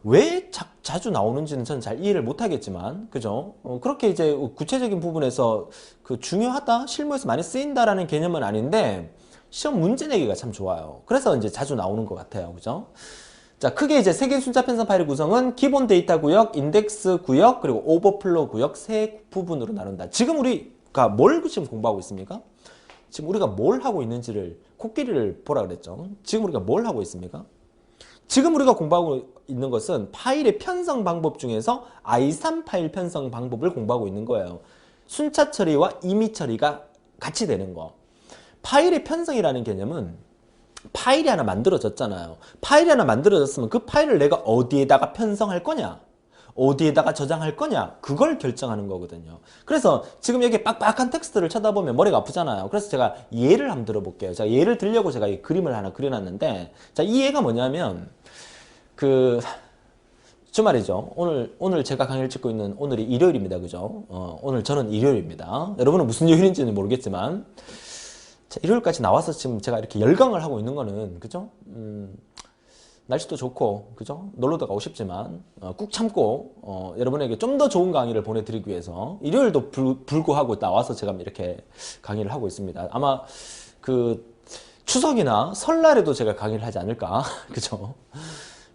왜 자주 나오는지는 저는 잘 이해를 못하겠지만, 그죠? 그렇게 이제 구체적인 부분에서 중요하다, 실무에서 많이 쓰인다라는 개념은 아닌데, 시험 문제 내기가 참 좋아요. 그래서 이제 자주 나오는 것 같아요. 그죠? 자, 크게 이제 색인 순차 편성 파일의 구성은 기본 데이터 구역, 인덱스 구역, 그리고 오버플로우 구역 세 부분으로 나눈다. 지금 우리가 뭘 지금 공부하고 있습니까? 지금 우리가 뭘 하고 있는지를 코끼리를 보라 그랬죠. 지금 우리가 뭘 하고 있습니까? 지금 우리가 공부하고 있는 것은 파일의 편성 방법 중에서 i3 파일 편성 방법을 공부하고 있는 거예요. 순차 처리와 임의 처리가 같이 되는 거. 파일의 편성이라는 개념은 파일이 하나 만들어졌잖아요. 파일이 하나 만들어졌으면 그 파일을 내가 어디에다가 편성할 거냐, 어디에다가 저장할 거냐, 그걸 결정하는 거거든요. 그래서 지금 여기 빡빡한 텍스트를 쳐다보면 머리가 아프잖아요. 그래서 제가 예를 한번 들어볼게요. 자, 예를 들려고 제가 이 그림을 하나 그려놨는데, 자, 이 예가 뭐냐면 주말이죠. 오늘 제가 강의를 찍고 있는 오늘이 일요일입니다. 그죠? 오늘 저는 일요일입니다. 여러분은 무슨 요일인지는 모르겠지만, 자, 일요일까지 나와서 지금 제가 이렇게 열강을 하고 있는 거는, 그죠? 날씨도 좋고, 그죠? 놀러도 가고 싶지만, 꾹 참고, 여러분에게 좀 더 좋은 강의를 보내드리기 위해서, 일요일도 불구하고 나와서 제가 이렇게 강의를 하고 있습니다. 아마, 추석이나 설날에도 제가 강의를 하지 않을까. 그죠?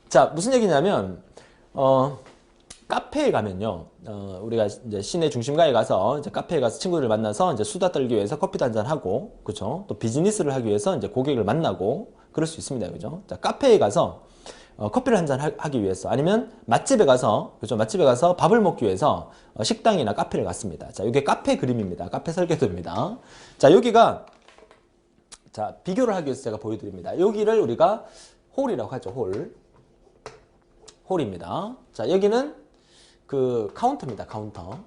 자, 무슨 얘기냐면, 카페에 가면요, 우리가 이제 시내 중심가에 가서, 이제 카페에 가서 친구들을 만나서 이제 수다 떨기 위해서 커피도 한잔 하고, 그죠? 또 비즈니스를 하기 위해서 이제 고객을 만나고, 그럴 수 있습니다. 그죠? 자, 카페에 가서, 커피를 한잔 하기 위해서, 아니면 맛집에 가서, 그죠? 맛집에 가서 밥을 먹기 위해서, 식당이나 카페를 갔습니다. 자, 이게 카페 그림입니다. 카페 설계도입니다. 자, 여기가, 자, 비교를 하기 위해서 제가 보여드립니다. 여기를 우리가 홀이라고 하죠. 홀입니다. 자, 여기는 카운터입니다. 카운터.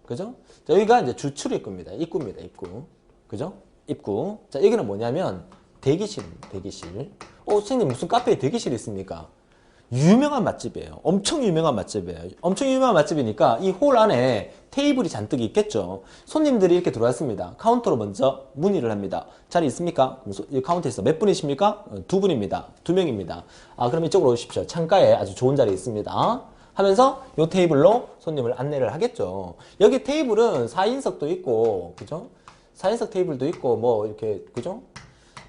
그죠? 자, 여기가 이제 주출 입구입니다. 입구입니다. 그죠? 입구. 자, 여기는 뭐냐면 대기실입니다. 대기실. 선생님 무슨 카페에 대기실이 있습니까? 유명한 맛집이에요. 엄청 유명한 맛집이에요. 엄청 유명한 맛집이니까 이 홀 안에 테이블이 잔뜩 있겠죠. 손님들이 이렇게 들어왔습니다. 카운터로 먼저 문의를 합니다. 자리 있습니까? 이 카운터에서 몇 분이십니까? 2분입니다. 2명입니다. 그럼 이쪽으로 오십시오. 창가에 아주 좋은 자리 있습니다. 하면서 이 테이블로 손님을 안내를 하겠죠. 여기 테이블은 4인석도 있고, 그죠? 4인석 테이블도 있고, 뭐, 이렇게, 그죠?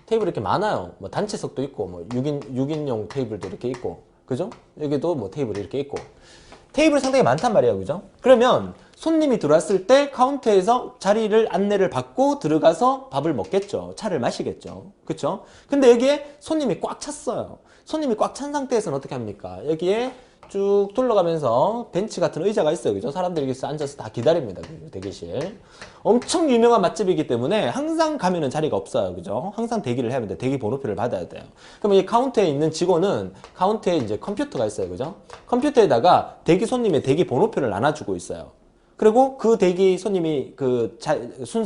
테이블 이렇게 많아요. 뭐, 단체석도 있고, 뭐, 6인용 테이블도 이렇게 있고, 그죠? 여기도 뭐, 테이블이 이렇게 있고. 테이블이 상당히 많단 말이에요. 그죠? 그러면 손님이 들어왔을 때 카운터에서 자리를 안내를 받고 들어가서 밥을 먹겠죠. 차를 마시겠죠. 그쵸? 근데 여기에 손님이 꽉 찼어요. 손님이 꽉 찬 상태에서는 어떻게 합니까? 여기에 쭉 둘러가면서 벤치 같은 의자가 있어요. 그죠? 사람들이 여기서 앉아서 다 기다립니다. 대기실. 엄청 유명한 맛집이기 때문에 항상 가면은 자리가 없어요. 그죠? 항상 대기를 해야 합니다. 대기 번호표를 받아야 돼요. 그러면 이 카운터에 있는 직원은 카운터에 이제 컴퓨터가 있어요. 그죠? 컴퓨터에다가 대기 손님의 대기 번호표를 나눠주고 있어요. 그리고 그 대기 손님이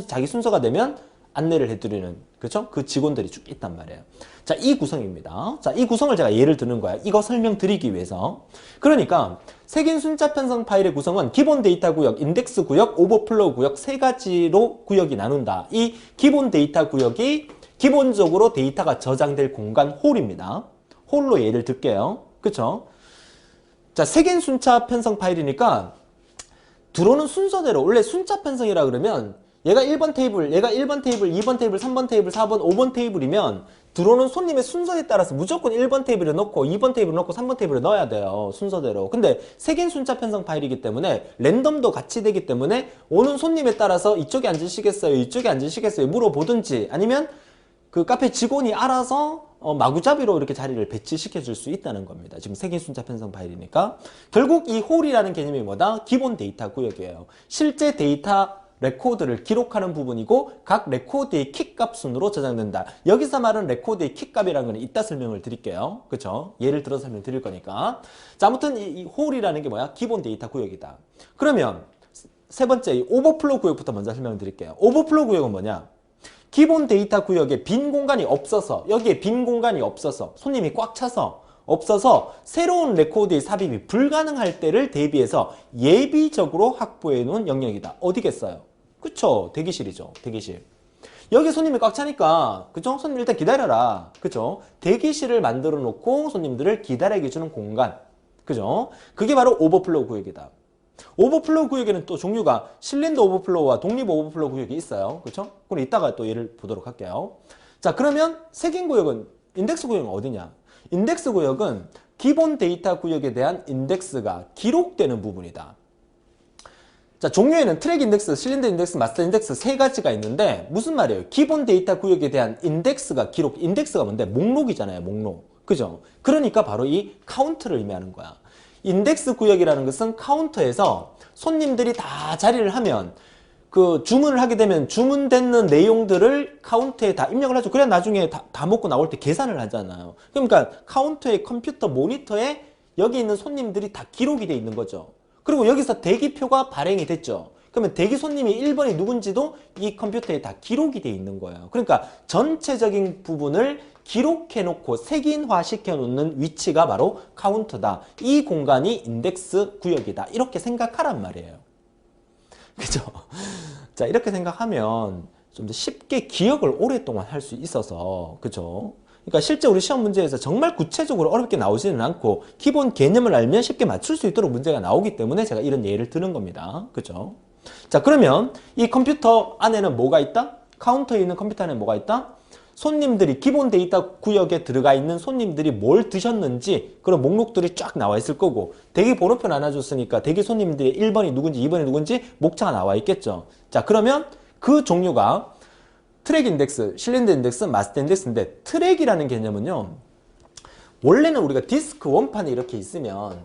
자기 순서가 되면 안내를 해드리는, 그렇죠? 그 직원들이 쭉 있단 말이에요. 자, 이 구성입니다. 자, 이 구성을 제가 예를 드는 거야. 이거 설명드리기 위해서. 그러니까 색인 순차 편성 파일의 구성은 기본 데이터 구역, 인덱스 구역, 오버플로우 구역 세 가지로 구역이 나눈다. 이 기본 데이터 구역이 기본적으로 데이터가 저장될 공간 홀입니다. 홀로 예를 들게요. 그렇죠? 자, 색인 순차 편성 파일이니까 들어오는 순서대로, 원래 순차 편성이라 그러면 얘가 1번 테이블, 2번 테이블, 3번 테이블, 4번, 5번 테이블이면 들어오는 손님의 순서에 따라서 무조건 1번 테이블에 넣고 2번 테이블에 넣고 3번 테이블에 넣어야 돼요. 순서대로. 근데 색인 순차 편성 파일이기 때문에 랜덤도 같이 되기 때문에 오는 손님에 따라서 이쪽에 앉으시겠어요? 이쪽에 앉으시겠어요? 물어보든지 아니면 그 카페 직원이 알아서 마구잡이로 이렇게 자리를 배치시켜 줄 수 있다는 겁니다. 지금 색인 순차 편성 파일이니까. 결국 이 홀이라는 개념이 뭐다? 기본 데이터 구역이에요. 실제 데이터 레코드를 기록하는 부분이고 각 레코드의 키값 순으로 저장된다. 여기서 말하는 레코드의 키값이라는 건 이따 설명을 드릴게요. 그쵸? 예를 들어서 설명 드릴 거니까. 자, 아무튼 이 홀이라는 게 뭐야? 기본 데이터 구역이다. 그러면 세 번째 이 오버플로우 구역부터 먼저 설명을 드릴게요. 오버플로우 구역은 뭐냐? 기본 데이터 구역에 빈 공간이 없어서, 여기에 빈 공간이 없어서, 손님이 꽉 차서 없어서 새로운 레코드의 삽입이 불가능할 때를 대비해서 예비적으로 확보해 놓은 영역이다. 어디겠어요? 그쵸? 대기실이죠. 대기실. 여기 손님이 꽉 차니까, 그쵸? 손님 일단 기다려라. 그쵸? 대기실을 만들어 놓고 손님들을 기다리게 해주는 공간. 그죠? 그게 바로 오버플로우 구역이다. 오버플로우 구역에는 또 종류가 실린더 오버플로우와 독립 오버플로우 구역이 있어요. 그렇죠? 그럼 이따가 또 예를 보도록 할게요. 자, 그러면 색인 구역은, 인덱스 구역은 어디냐? 인덱스 구역은 기본 데이터 구역에 대한 인덱스가 기록되는 부분이다. 자, 종류에는 트랙 인덱스, 실린더 인덱스, 마스터 인덱스 세 가지가 있는데 무슨 말이에요? 기본 데이터 구역에 대한 인덱스가 인덱스가 뭔데? 목록이잖아요, 목록. 그죠? 그러니까 바로 이 카운트를 의미하는 거야. 인덱스 구역이라는 것은 카운터에서 손님들이 다 자리를 하면 그 주문을 하게 되면 주문되는 내용들을 카운터에 다 입력을 하죠. 그래야 나중에 다 먹고 나올 때 계산을 하잖아요. 그러니까 카운터의 컴퓨터 모니터에 여기 있는 손님들이 다 기록이 돼 있는 거죠. 그리고 여기서 대기표가 발행이 됐죠. 그러면 대기 손님이 1번이 누군지도 이 컴퓨터에 다 기록이 돼 있는 거예요. 그러니까 전체적인 부분을 기록해 놓고 색인화 시켜 놓는 위치가 바로 카운터다. 이 공간이 인덱스 구역이다. 이렇게 생각하란 말이에요. 그죠? 자, 이렇게 생각하면 좀 더 쉽게 기억을 오랫동안 할 수 있어서, 그죠? 그러니까 실제 우리 시험 문제에서 정말 구체적으로 어렵게 나오지는 않고 기본 개념을 알면 쉽게 맞출 수 있도록 문제가 나오기 때문에 제가 이런 예를 드는 겁니다. 그죠? 자, 그러면 이 컴퓨터 안에는 뭐가 있다? 카운터에 있는 컴퓨터 안에 뭐가 있다? 손님들이 기본 데이터 구역에 들어가 있는 손님들이 뭘 드셨는지 그런 목록들이 쫙 나와 있을 거고 대기 번호표 나눠줬으니까 대기 손님들의 1번이 누군지 2번이 누군지 목차가 나와 있겠죠. 자, 그러면 그 종류가 트랙 인덱스, 실린더 인덱스, 마스터 인덱스인데 트랙이라는 개념은요. 원래는 우리가 디스크 원판에 이렇게 있으면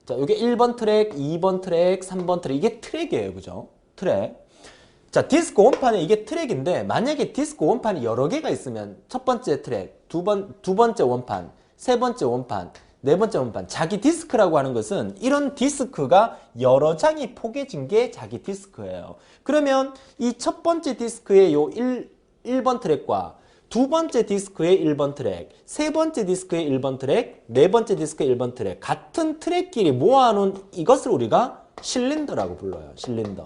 자, 이게 1번 트랙, 2번 트랙, 3번 트랙 이게 트랙이에요. 그죠? 트랙. 자, 디스크 원판에 이게 트랙인데 만약에 디스크 원판이 여러 개가 있으면 첫 번째 트랙, 두 번째 원판, 세 번째 원판, 네 번째 원판, 자기 디스크라고 하는 것은 이런 디스크가 여러 장이 포개진 게 자기 디스크예요. 그러면 이 첫 번째 디스크의 요 1번 트랙과 두 번째 디스크의 1번 트랙, 세 번째 디스크의 1번 트랙, 네 번째 디스크의 1번 트랙 같은 트랙끼리 모아놓은 이것을 우리가 실린더라고 불러요. 실린더.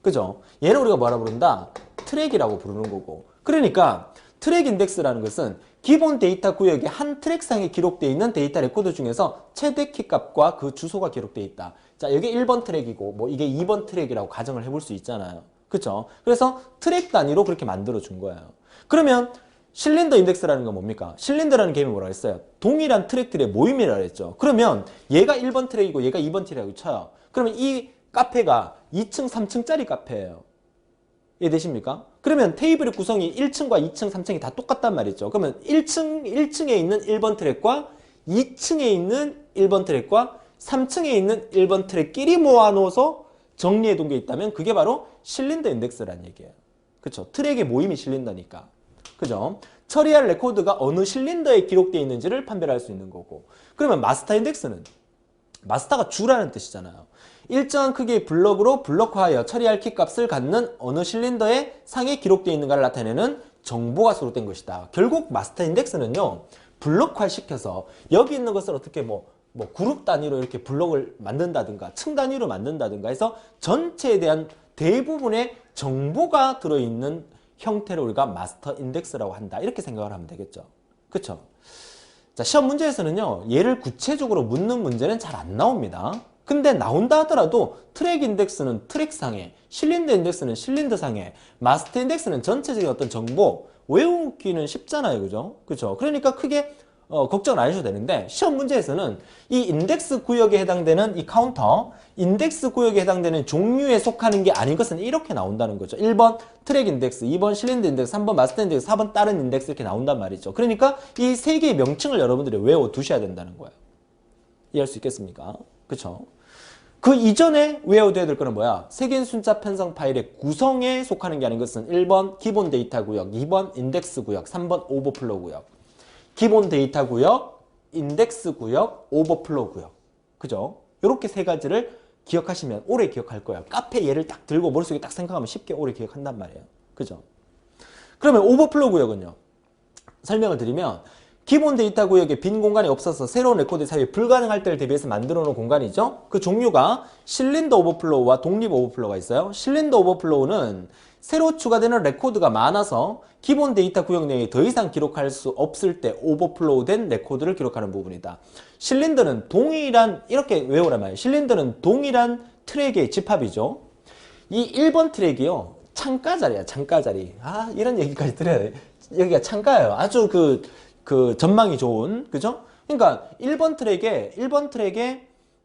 그죠? 얘는 우리가 뭐라 부른다? 트랙이라고 부르는 거고. 그러니까 트랙 인덱스라는 것은 기본 데이터 구역의 한 트랙상에 기록되어 있는 데이터 레코드 중에서 최대 키값과 그 주소가 기록되어 있다. 자, 이게 1번 트랙이고 뭐 이게 2번 트랙이라고 가정을 해볼 수 있잖아요. 그쵸? 그래서 트랙 단위로 그렇게 만들어 준 거예요. 그러면 실린더 인덱스라는 건 뭡니까? 실린더라는 개념이 뭐라 했어요? 동일한 트랙들의 모임이라 했죠. 그러면 얘가 1번 트랙이고 얘가 2번 트랙이라고 쳐요. 그러면 이 카페가 2층, 3층짜리 카페예요. 이해되십니까? 그러면 테이블의 구성이 1층과 2층, 3층이 다 똑같단 말이죠. 그러면 1층에 있는 1번 트랙과 2층에 있는 1번 트랙과 3층에 있는 1번 트랙끼리 모아놓아서 정리해 둔 게 있다면 그게 바로 실린더 인덱스라는 얘기예요. 그쵸? 트랙의 모임이 실린더니까. 그죠? 처리할 레코드가 어느 실린더에 기록되어 있는지를 판별할 수 있는 거고. 그러면 마스터 인덱스는 마스터가 주라는 뜻이잖아요. 일정한 크기의 블럭으로 블럭화하여 처리할 키값을 갖는 어느 실린더의 상에 기록되어 있는가를 나타내는 정보가 수록된 것이다. 결국 마스터 인덱스는요. 블럭화시켜서 여기 있는 것을 어떻게 뭐 그룹 단위로 이렇게 블럭을 만든다든가 층 단위로 만든다든가 해서 전체에 대한 대부분의 정보가 들어있는 형태를 우리가 마스터 인덱스라고 한다. 이렇게 생각을 하면 되겠죠. 그쵸? 자, 시험 문제에서는요. 얘를 구체적으로 묻는 문제는 잘 안 나옵니다. 근데 나온다 하더라도 트랙 인덱스는 트랙상에, 실린더 인덱스는 실린더상에, 마스터 인덱스는 전체적인 어떤 정보 외우기는 쉽잖아요. 그죠? 그죠? 그러니까 크게 걱정을 안 하셔도 되는데 시험 문제에서는 이 인덱스 구역에 해당되는 이 카운터, 인덱스 구역에 해당되는 종류에 속하는 게 아닌 것은 이렇게 나온다는 거죠. 1번 트랙 인덱스, 2번 실린더 인덱스, 3번 마스터 인덱스, 4번 다른 인덱스 이렇게 나온단 말이죠. 그러니까 이 세 개의 명칭을 여러분들이 외워두셔야 된다는 거예요. 이해할 수 있겠습니까? 그쵸? 그 이전에 외워둬야 될 거는 뭐야? 색인 순자 편성 파일의 구성에 속하는 게 아닌 것은 1번 기본 데이터 구역, 2번 인덱스 구역, 3번 오버플로우 구역. 기본 데이터 구역, 인덱스 구역, 오버플로우 구역. 그죠? 이렇게 세 가지를 기억하시면 오래 기억할 거예요. 카페 예를 딱 들고 머릿속에 딱 생각하면 쉽게 오래 기억한단 말이에요. 그죠? 그러면 오버플로우 구역은요. 설명을 드리면 기본 데이터 구역에 빈 공간이 없어서 새로운 레코드 사용이 불가능할 때를 대비해서 만들어 놓은 공간이죠. 그 종류가 실린더 오버플로우와 독립 오버플로우가 있어요. 실린더 오버플로우는 새로 추가되는 레코드가 많아서 기본 데이터 구역 내에 더 이상 기록할 수 없을 때 오버플로우 된 레코드를 기록하는 부분이다. 실린더는 동일한, 이렇게 외우란 말이에요. 실린더는 동일한 트랙의 집합이죠. 이 1번 트랙이요, 창가 자리야, 창가 자리. 아, 이런 얘기까지 드려야 돼. 여기가 창가예요. 아주 그 전망이 좋은, 그죠? 그러니까 1번 트랙에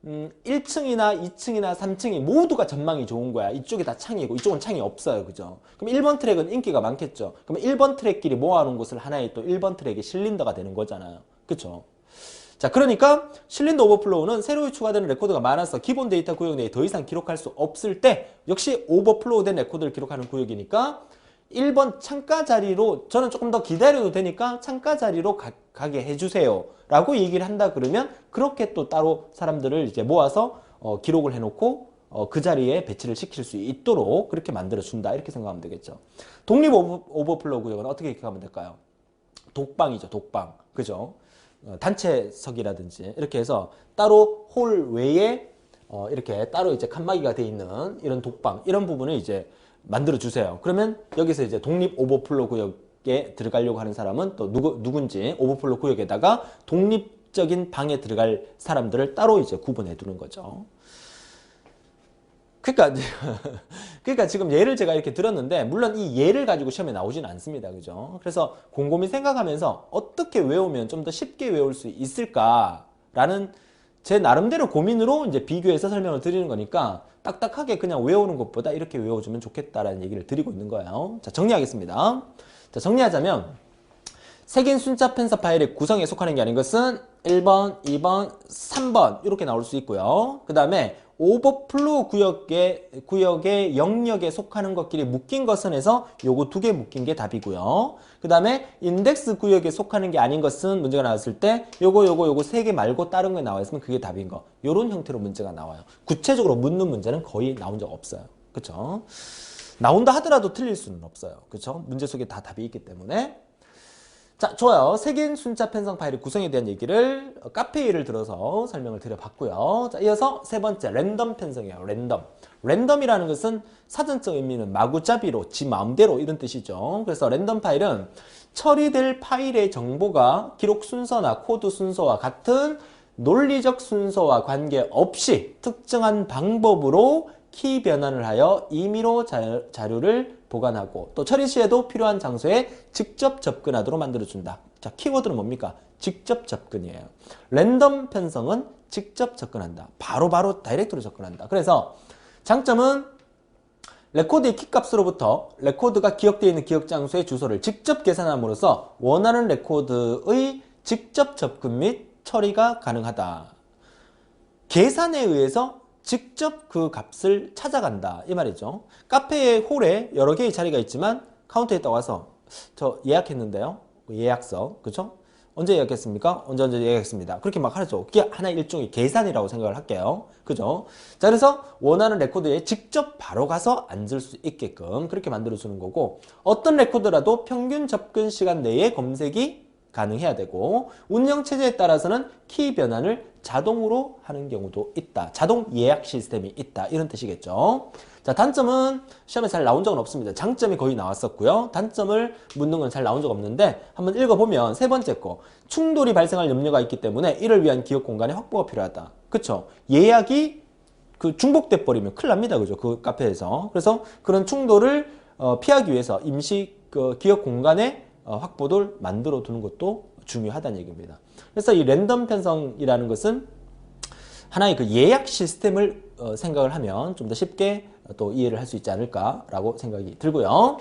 1층이나 2층이나 3층이 모두가 전망이 좋은 거야. 이쪽이 다 창이고 이쪽은 창이 없어요. 그죠? 그럼 1번 트랙은 인기가 많겠죠. 그럼 1번 트랙끼리 모아놓은 곳을 하나의 또 1번 트랙의 실린더가 되는 거잖아요. 그쵸? 자, 그러니까 실린더 오버플로우는 새로 추가되는 레코드가 많아서 기본 데이터 구역 내에 더 이상 기록할 수 없을 때 역시 오버플로우 된 레코드를 기록하는 구역이니까 1번 창가 자리로, 저는 조금 더 기다려도 되니까 창가 자리로 가게 해주세요 라고 얘기를 한다 그러면 그렇게 또 따로 사람들을 이제 모아서 기록을 해놓고 그 자리에 배치를 시킬 수 있도록 그렇게 만들어 준다, 이렇게 생각하면 되겠죠. 독립 오버플로우 구역은 어떻게 기억하면 될까요? 독방이죠, 독방. 그죠? 단체석이라든지 이렇게 해서 따로 홀 외에 이렇게 따로 이제 칸막이가 돼 있는 이런 독방, 이런 부분을 이제 만들어 주세요. 그러면 여기서 이제 독립 오버플로우 구역에 들어가려고 하는 사람은 또 누군지 오버플로우 구역에다가 독립적인 방에 들어갈 사람들을 따로 이제 구분해 두는 거죠. 그러니까 지금 예를 제가 이렇게 들었는데, 물론 이 예를 가지고 시험에 나오지는 않습니다. 그죠? 그래서 곰곰이 생각하면서 어떻게 외우면 좀 더 쉽게 외울 수 있을까라는 제 나름대로 고민으로 이제 비교해서 설명을 드리는 거니까 딱딱하게 그냥 외우는 것보다 이렇게 외워주면 좋겠다라는 얘기를 드리고 있는 거예요. 자, 정리하겠습니다. 자, 정리하자면 색인 순자 편서 파일의 구성에 속하는 게 아닌 것은 1번, 2번, 3번 이렇게 나올 수 있고요. 그 다음에 오버플로우 구역의 영역에 속하는 것끼리 묶인 것은 해서 요거 두 개 묶인 게 답이고요. 그 다음에 인덱스 구역에 속하는 게 아닌 것은 문제가 나왔을 때 요거 세 개 말고 다른 게 나와 있으면 그게 답인 거. 요런 형태로 문제가 나와요. 구체적으로 묻는 문제는 거의 나온 적 없어요. 그쵸? 나온다 하더라도 틀릴 수는 없어요. 그쵸? 문제 속에 다 답이 있기 때문에. 자, 좋아요. 색인 순자 편성 파일의 구성에 대한 얘기를 카페 예를 들어서 설명을 드려봤고요. 자, 이어서 세 번째, 랜덤 편성이에요. 랜덤. 랜덤이라는 것은 사전적 의미는 마구잡이로, 지 마음대로 이런 뜻이죠. 그래서 랜덤 파일은 처리될 파일의 정보가 기록 순서나 코드 순서와 같은 논리적 순서와 관계없이 특정한 방법으로 키 변환을 하여 임의로 자료를 보관하고 또 처리 시에도 필요한 장소에 직접 접근하도록 만들어준다. 자, 키워드는 뭡니까? 직접 접근이에요. 랜덤 편성은 직접 접근한다. 바로 다이렉트로 접근한다. 그래서 장점은 레코드의 키값으로부터 레코드가 기억되어 있는 기억 장소의 주소를 직접 계산함으로써 원하는 레코드의 직접 접근 및 처리가 가능하다. 계산에 의해서 직접 그 값을 찾아간다, 이 말이죠. 카페의 홀에 여러 개의 자리가 있지만 카운터에 딱 와서 저 예약했는데요, 예약서, 그죠? 언제 예약했습니까? 언제 예약했습니다. 그렇게 막 하죠. 그게 하나의 일종의 계산이라고 생각을 할게요. 그죠? 자, 그래서 원하는 레코드에 직접 바로 가서 앉을 수 있게끔 그렇게 만들어주는 거고, 어떤 레코드라도 평균 접근 시간 내에 검색이 가능해야 되고, 운영체제에 따라서는 키 변환을 자동으로 하는 경우도 있다. 자동 예약 시스템이 있다, 이런 뜻이겠죠. 자, 단점은 시험에 잘 나온 적은 없습니다. 장점이 거의 나왔었고요. 단점을 묻는 건 잘 나온 적 없는데 한번 읽어보면 세 번째 거, 충돌이 발생할 염려가 있기 때문에 이를 위한 기억 공간의 확보가 필요하다. 그쵸? 예약이 중복돼 버리면 큰일 납니다. 그죠? 그 카페에서. 그래서 그런 충돌을 피하기 위해서 임시 기억 공간의 확보를 만들어 두는 것도 중요하다는 얘기입니다. 그래서 이 랜덤 편성이라는 것은 하나의 그 예약 시스템을 생각을 하면 좀 더 쉽게 또 이해를 할 수 있지 않을까라고 생각이 들고요.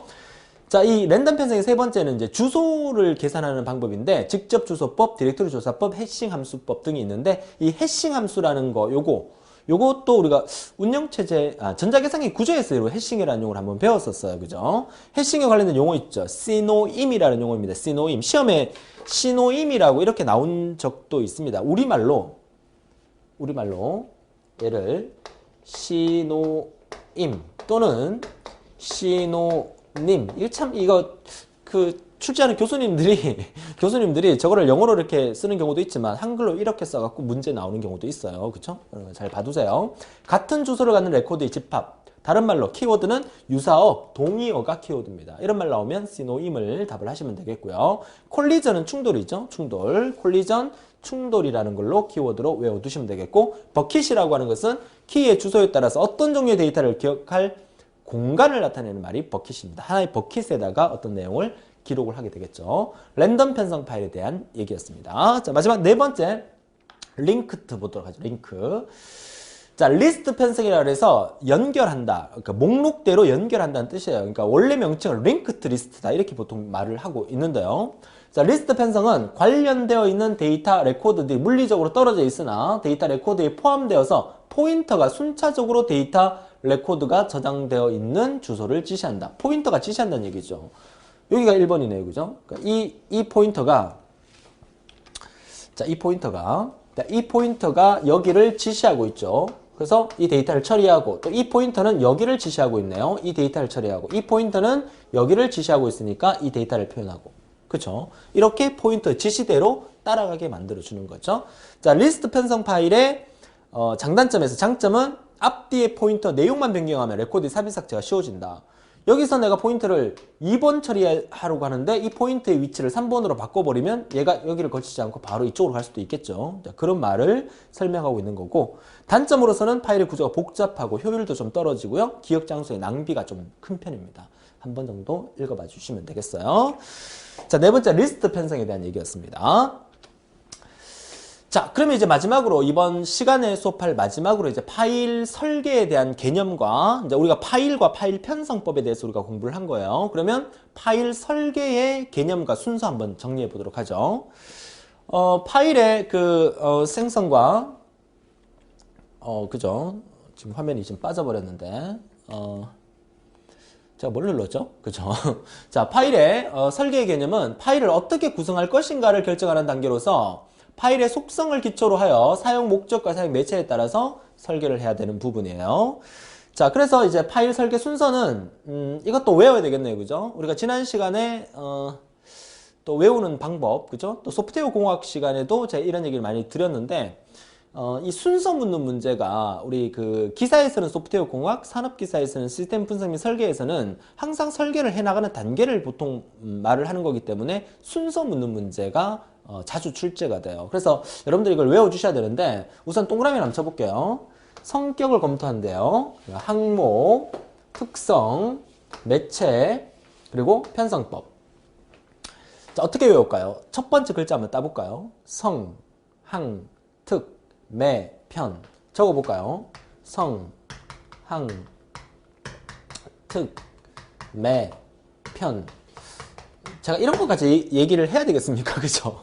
자, 이 랜덤 편성의 세 번째는 이제 주소를 계산하는 방법인데, 직접 주소법, 디렉토리 조사법, 해싱 함수법 등이 있는데, 이 해싱 함수라는 거, 요것도 우리가 운영체제, 전자계산기 구조에서 해싱이라는 용어를 한번 배웠었어요. 그죠? 해싱에 관련된 용어 있죠. 시노임이라는 용어입니다. 시노임. 시험에 시노임이라고 이렇게 나온 적도 있습니다. 우리말로 얘를 시노임 또는 시노님. 이거 출제하는 교수님들이 저거를 영어로 이렇게 쓰는 경우도 있지만 한글로 이렇게 써갖고 문제 나오는 경우도 있어요. 그쵸? 잘 봐두세요. 같은 주소를 갖는 레코드의 집합, 다른 말로 키워드는 유사어, 동의어가 키워드입니다. 이런 말 나오면 시노임을 답을 하시면 되겠고요. 콜리전은 충돌이죠. 충돌. 콜리전, 충돌이라는 걸로 키워드로 외워두시면 되겠고, 버킷이라고 하는 것은 키의 주소에 따라서 어떤 종류의 데이터를 기억할 공간을 나타내는 말이 버킷입니다. 하나의 버킷에다가 어떤 내용을 기록을 하게 되겠죠. 랜덤 편성 파일에 대한 얘기였습니다. 자, 마지막 네 번째 링크트 보도록 하죠. 링크. 자, 리스트 편성이라고 해서 연결한다. 그러니까 목록대로 연결한다는 뜻이에요. 그러니까 원래 명칭은 링크트 리스트다. 이렇게 보통 말을 하고 있는데요. 자, 리스트 편성은 관련되어 있는 데이터 레코드들이 물리적으로 떨어져 있으나 데이터 레코드에 포함되어서 포인터가 순차적으로 데이터 레코드가 저장되어 있는 주소를 지시한다. 포인터가 지시한다는 얘기죠. 여기가 1번이네요. 그죠? 그러니까 이 포인터가, 자, 이 포인터가 여기를 지시하고 있죠. 그래서 이 데이터를 처리하고, 또 이 포인터는 여기를 지시하고 있네요. 이 데이터를 처리하고, 이 포인터는 여기를 지시하고 있으니까 이 데이터를 표현하고. 그쵸? 이렇게 포인터 지시대로 따라가게 만들어주는 거죠. 자, 리스트 편성 파일의 장단점에서 장점은 앞뒤의 포인터 내용만 변경하면 레코드 삽입 삭제가 쉬워진다. 여기서 내가 포인트를 2번 처리하려고 하는데 이 포인트의 위치를 3번으로 바꿔버리면 얘가 여기를 거치지 않고 바로 이쪽으로 갈 수도 있겠죠. 자, 그런 말을 설명하고 있는 거고, 단점으로서는 파일의 구조가 복잡하고 효율도 좀 떨어지고요. 기억 장소의 낭비가 좀 큰 편입니다. 한 번 정도 읽어봐 주시면 되겠어요. 자, 네 번째 리스트 편성에 대한 얘기였습니다. 자, 그러면 이제 마지막으로 이번 시간에 수업할 마지막으로 이제 파일 설계에 대한 개념과 이제 우리가 파일과 파일 편성법에 대해서 우리가 공부를 한 거예요. 그러면 파일 설계의 개념과 순서 한번 정리해 보도록 하죠. 파일의 생성과 그죠? 지금 화면이 지금 빠져버렸는데 제가 뭘 눌렀죠? 그죠? 자, 파일의 설계의 개념은 파일을 어떻게 구성할 것인가를 결정하는 단계로서 파일의 속성을 기초로 하여 사용 목적과 사용 매체에 따라서 설계를 해야 되는 부분이에요. 자, 그래서 이제 파일 설계 순서는 이것도 외워야 되겠네요. 그죠? 우리가 지난 시간에 또 외우는 방법, 그죠? 또 소프트웨어 공학 시간에도 제가 이런 얘기를 많이 드렸는데 이 순서 묻는 문제가 우리 그 기사에서는 소프트웨어 공학, 산업기사에서는 시스템 분석 및 설계에서는 항상 설계를 해나가는 단계를 보통 말을 하는 거기 때문에 순서 묻는 문제가 자주 출제가 돼요. 그래서 여러분들이 이걸 외워주셔야 되는데 우선 동그라미 한번 쳐볼게요. 성격을 검토한대요. 항목, 특성, 매체, 그리고 편성법. 자, 어떻게 외울까요? 첫 번째 글자 한번 따볼까요? 성, 항, 특, 매, 편. 적어볼까요? 성, 항, 특, 매, 편. 제가 이런 것까지 얘기를 해야 되겠습니까? 그죠?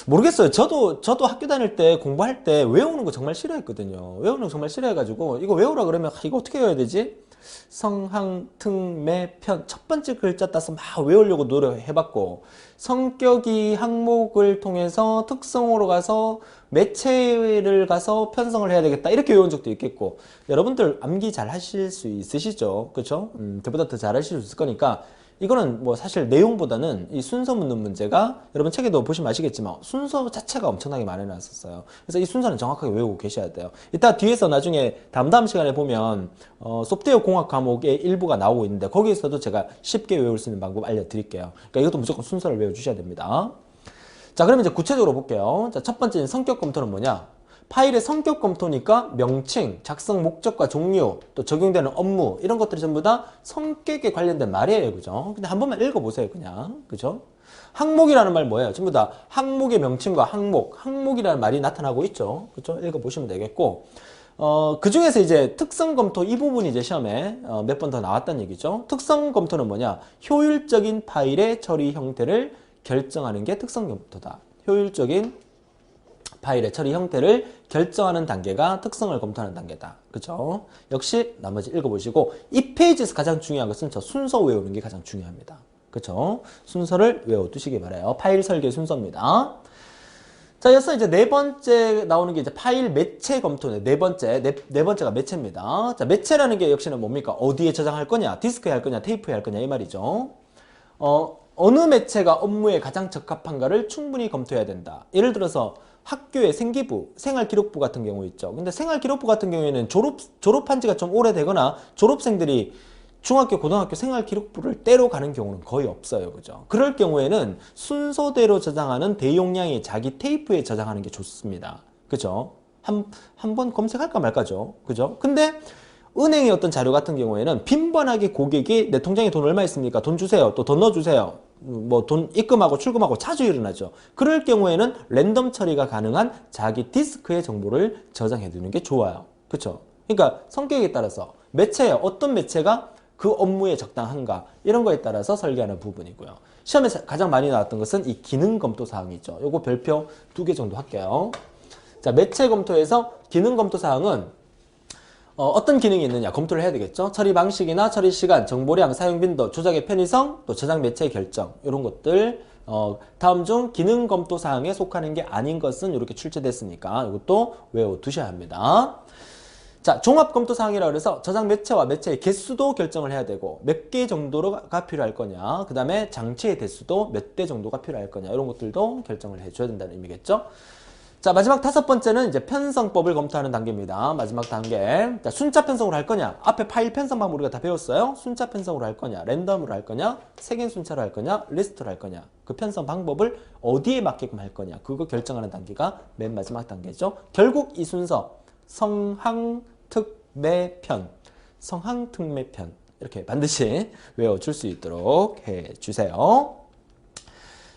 모르겠어요. 저도 학교 다닐 때 공부할 때 외우는 거 정말 싫어했거든요. 외우는 거 정말 싫어해가지고 이거 외우라 그러면 이거 어떻게 외워야 되지? 성항, 특, 매, 편. 첫 번째 글자 따서 막 외우려고 노력해봤고, 성격이 항목을 통해서 특성으로 가서 매체를 가서 편성을 해야 되겠다 이렇게 외운 적도 있겠고, 여러분들 암기 잘 하실 수 있으시죠? 그쵸? 저보다 더 잘 하실 수 있을 거니까 이거는 뭐 사실 내용보다는 이 순서 묻는 문제가 여러분 책에도 보시면 아시겠지만 순서 자체가 엄청나게 마련해놨었어요. 그래서 이 순서는 정확하게 외우고 계셔야 돼요. 이따 뒤에서 나중에 다음 시간에 보면 소프트웨어 공학 과목의 일부가 나오고 있는데 거기에서도 제가 쉽게 외울 수 있는 방법 알려드릴게요. 그러니까 이것도 무조건 순서를 외워주셔야 됩니다. 자, 그러면 이제 구체적으로 볼게요. 자, 첫 번째 성격 검토는 뭐냐? 파일의 성격 검토니까 명칭, 작성 목적과 종류, 또 적용되는 업무 이런 것들이 전부 다 성격에 관련된 말이에요. 그죠? 근데 한 번만 읽어보세요. 그냥. 그죠? 항목이라는 말 뭐예요? 전부 다 항목의 명칭과 항목이라는 말이 나타나고 있죠. 그죠? 읽어보시면 되겠고 그 중에서 이제 특성 검토 이 부분이 이제 시험에 몇 번 더 나왔다는 얘기죠. 특성 검토는 뭐냐? 효율적인 파일의 처리 형태를 결정하는 게 특성 검토다. 효율적인 파일의 처리 형태를 결정하는 단계가 특성을 검토하는 단계다. 그죠? 역시 나머지 읽어보시고 이 페이지에서 가장 중요한 것은 저 순서 외우는 게 가장 중요합니다. 그죠? 순서를 외워두시기 바라요. 파일 설계 순서입니다. 자, 여기서 이제 네 번째 나오는 게 이제 파일 매체 검토네. 네 번째가 매체입니다. 자, 매체라는 게 역시는 뭡니까? 어디에 저장할 거냐? 디스크에 할 거냐? 테이프에 할 거냐? 이 말이죠. 어느 매체가 업무에 가장 적합한가를 충분히 검토해야 된다. 예를 들어서 학교의 생기부, 생활기록부 같은 경우 있죠. 근데 생활기록부 같은 경우에는 졸업한 지가 좀 오래되거나 졸업생들이 중학교, 고등학교 생활기록부를 떼러 가는 경우는 거의 없어요. 그죠? 그럴 경우에는 순서대로 저장하는 대용량의 자기 테이프에 저장하는 게 좋습니다. 그죠? 한번 검색할까 말까죠. 그죠? 근데 은행의 어떤 자료 같은 경우에는 빈번하게 고객이 내 통장에 돈 얼마 있습니까? 돈 주세요. 또 돈 넣어주세요. 뭐 돈 입금하고 출금하고 자주 일어나죠. 그럴 경우에는 랜덤 처리가 가능한 자기 디스크의 정보를 저장해 두는 게 좋아요. 그렇죠? 그러니까 성격에 따라서 매체에 어떤 매체가 그 업무에 적당한가 이런 거에 따라서 설계하는 부분이고요. 시험에 가장 많이 나왔던 것은 이 기능 검토 사항이죠. 요거 별표 2개 정도 할게요. 자, 매체 검토에서 기능 검토 사항은 어떤 기능이 있느냐 검토를 해야 되겠죠. 처리 방식이나 처리 시간, 정보량, 사용 빈도, 조작의 편의성, 또 저장 매체의 결정 이런 것들 다음 중 기능 검토 사항에 속하는 게 아닌 것은 이렇게 출제됐으니까 이것도 외워두셔야 합니다. 자, 종합 검토 사항이라고 해서 저장 매체와 매체의 개수도 결정을 해야 되고 몇 개 정도가 필요할 거냐, 그 다음에 장치의 대수도 몇 대 정도가 필요할 거냐 이런 것들도 결정을 해줘야 된다는 의미겠죠. 자, 마지막 5번째는 이제 편성법을 검토하는 단계입니다. 마지막 단계. 자, 순차 편성으로 할 거냐? 앞에 파일 편성 방법 우리가 다 배웠어요. 순차 편성으로 할 거냐? 랜덤으로 할 거냐? 색인 순차로 할 거냐? 리스트로 할 거냐? 그 편성 방법을 어디에 맞게끔 할 거냐? 그거 결정하는 단계가 맨 마지막 단계죠. 결국 이 순서 성항특매편, 성항특매편 이렇게 반드시 외워줄 수 있도록 해주세요.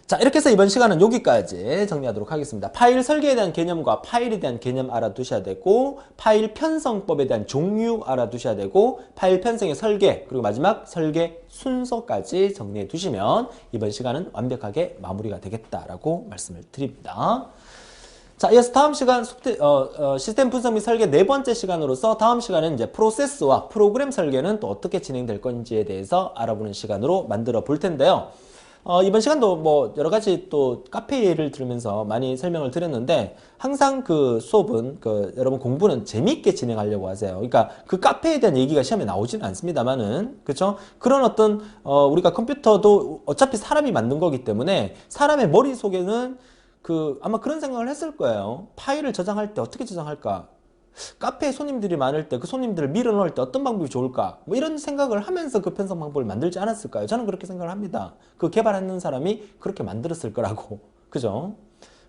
자, 이렇게 해서 이번 시간은 여기까지 정리하도록 하겠습니다. 파일 설계에 대한 개념과 파일에 대한 개념 알아두셔야 되고, 파일 편성법에 대한 종류 알아두셔야 되고, 파일 편성의 설계, 그리고 마지막 설계 순서까지 정리해 두시면 이번 시간은 완벽하게 마무리가 되겠다라고 말씀을 드립니다. 자, 이어서 다음 시간 시스템 분석 및 설계 4번째 시간으로서 다음 시간은 이제 프로세스와 프로그램 설계는 또 어떻게 진행될 건지에 대해서 알아보는 시간으로 만들어 볼 텐데요. 이번 시간도 뭐 여러 가지 또 카페 예를 들으면서 많이 설명을 드렸는데 항상 그 수업은 여러분 공부는 재미있게 진행하려고 하세요. 그러니까 그 카페에 대한 얘기가 시험에 나오지는 않습니다만은 그렇죠? 그런 어떤 우리가 컴퓨터도 어차피 사람이 만든 거기 때문에 사람의 머릿속에는 아마 그런 생각을 했을 거예요. 파일을 저장할 때 어떻게 저장할까? 카페에 손님들이 많을 때 그 손님들을 밀어 넣을 때 어떤 방법이 좋을까? 뭐 이런 생각을 하면서 그 편성 방법을 만들지 않았을까요? 저는 그렇게 생각을 합니다. 그 개발하는 사람이 그렇게 만들었을 거라고. 그죠?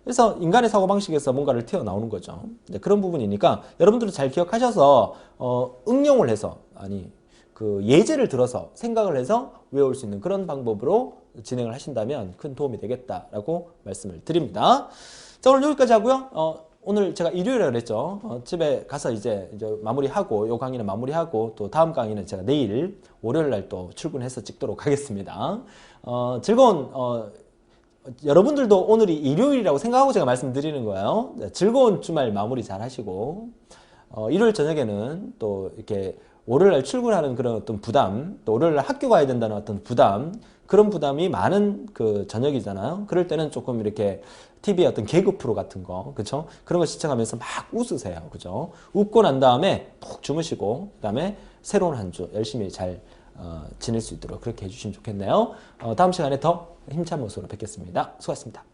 그래서 인간의 사고방식에서 뭔가를 튀어나오는 거죠. 그런 부분이니까 여러분들도 잘 기억하셔서 응용을 해서 그 예제를 들어서 생각을 해서 외울 수 있는 그런 방법으로 진행을 하신다면 큰 도움이 되겠다라고 말씀을 드립니다. 자, 오늘 여기까지 하고요. 오늘 제가 일요일에 그랬죠. 집에 가서 이제 마무리하고 요 강의는 마무리하고 또 다음 강의는 제가 내일 월요일 날 또 출근해서 찍도록 하겠습니다. 즐거운 여러분들도 오늘이 일요일이라고 생각하고 제가 말씀드리는 거예요. 네, 즐거운 주말 마무리 잘 하시고 일요일 저녁에는 또 이렇게 월요일 날 출근하는 그런 어떤 부담, 또 월요일 날 학교 가야 된다는 어떤 부담, 그런 부담이 많은 그 저녁이잖아요. 그럴 때는 조금 이렇게 TV의 어떤 개그 프로 같은 거, 그쵸? 그런 거 시청하면서 막 웃으세요. 그죠? 웃고 난 다음에 푹 주무시고, 그 다음에 새로운 한 주 열심히 잘 지낼 수 있도록 그렇게 해주시면 좋겠네요. 다음 시간에 더 힘찬 모습으로 뵙겠습니다. 수고하셨습니다.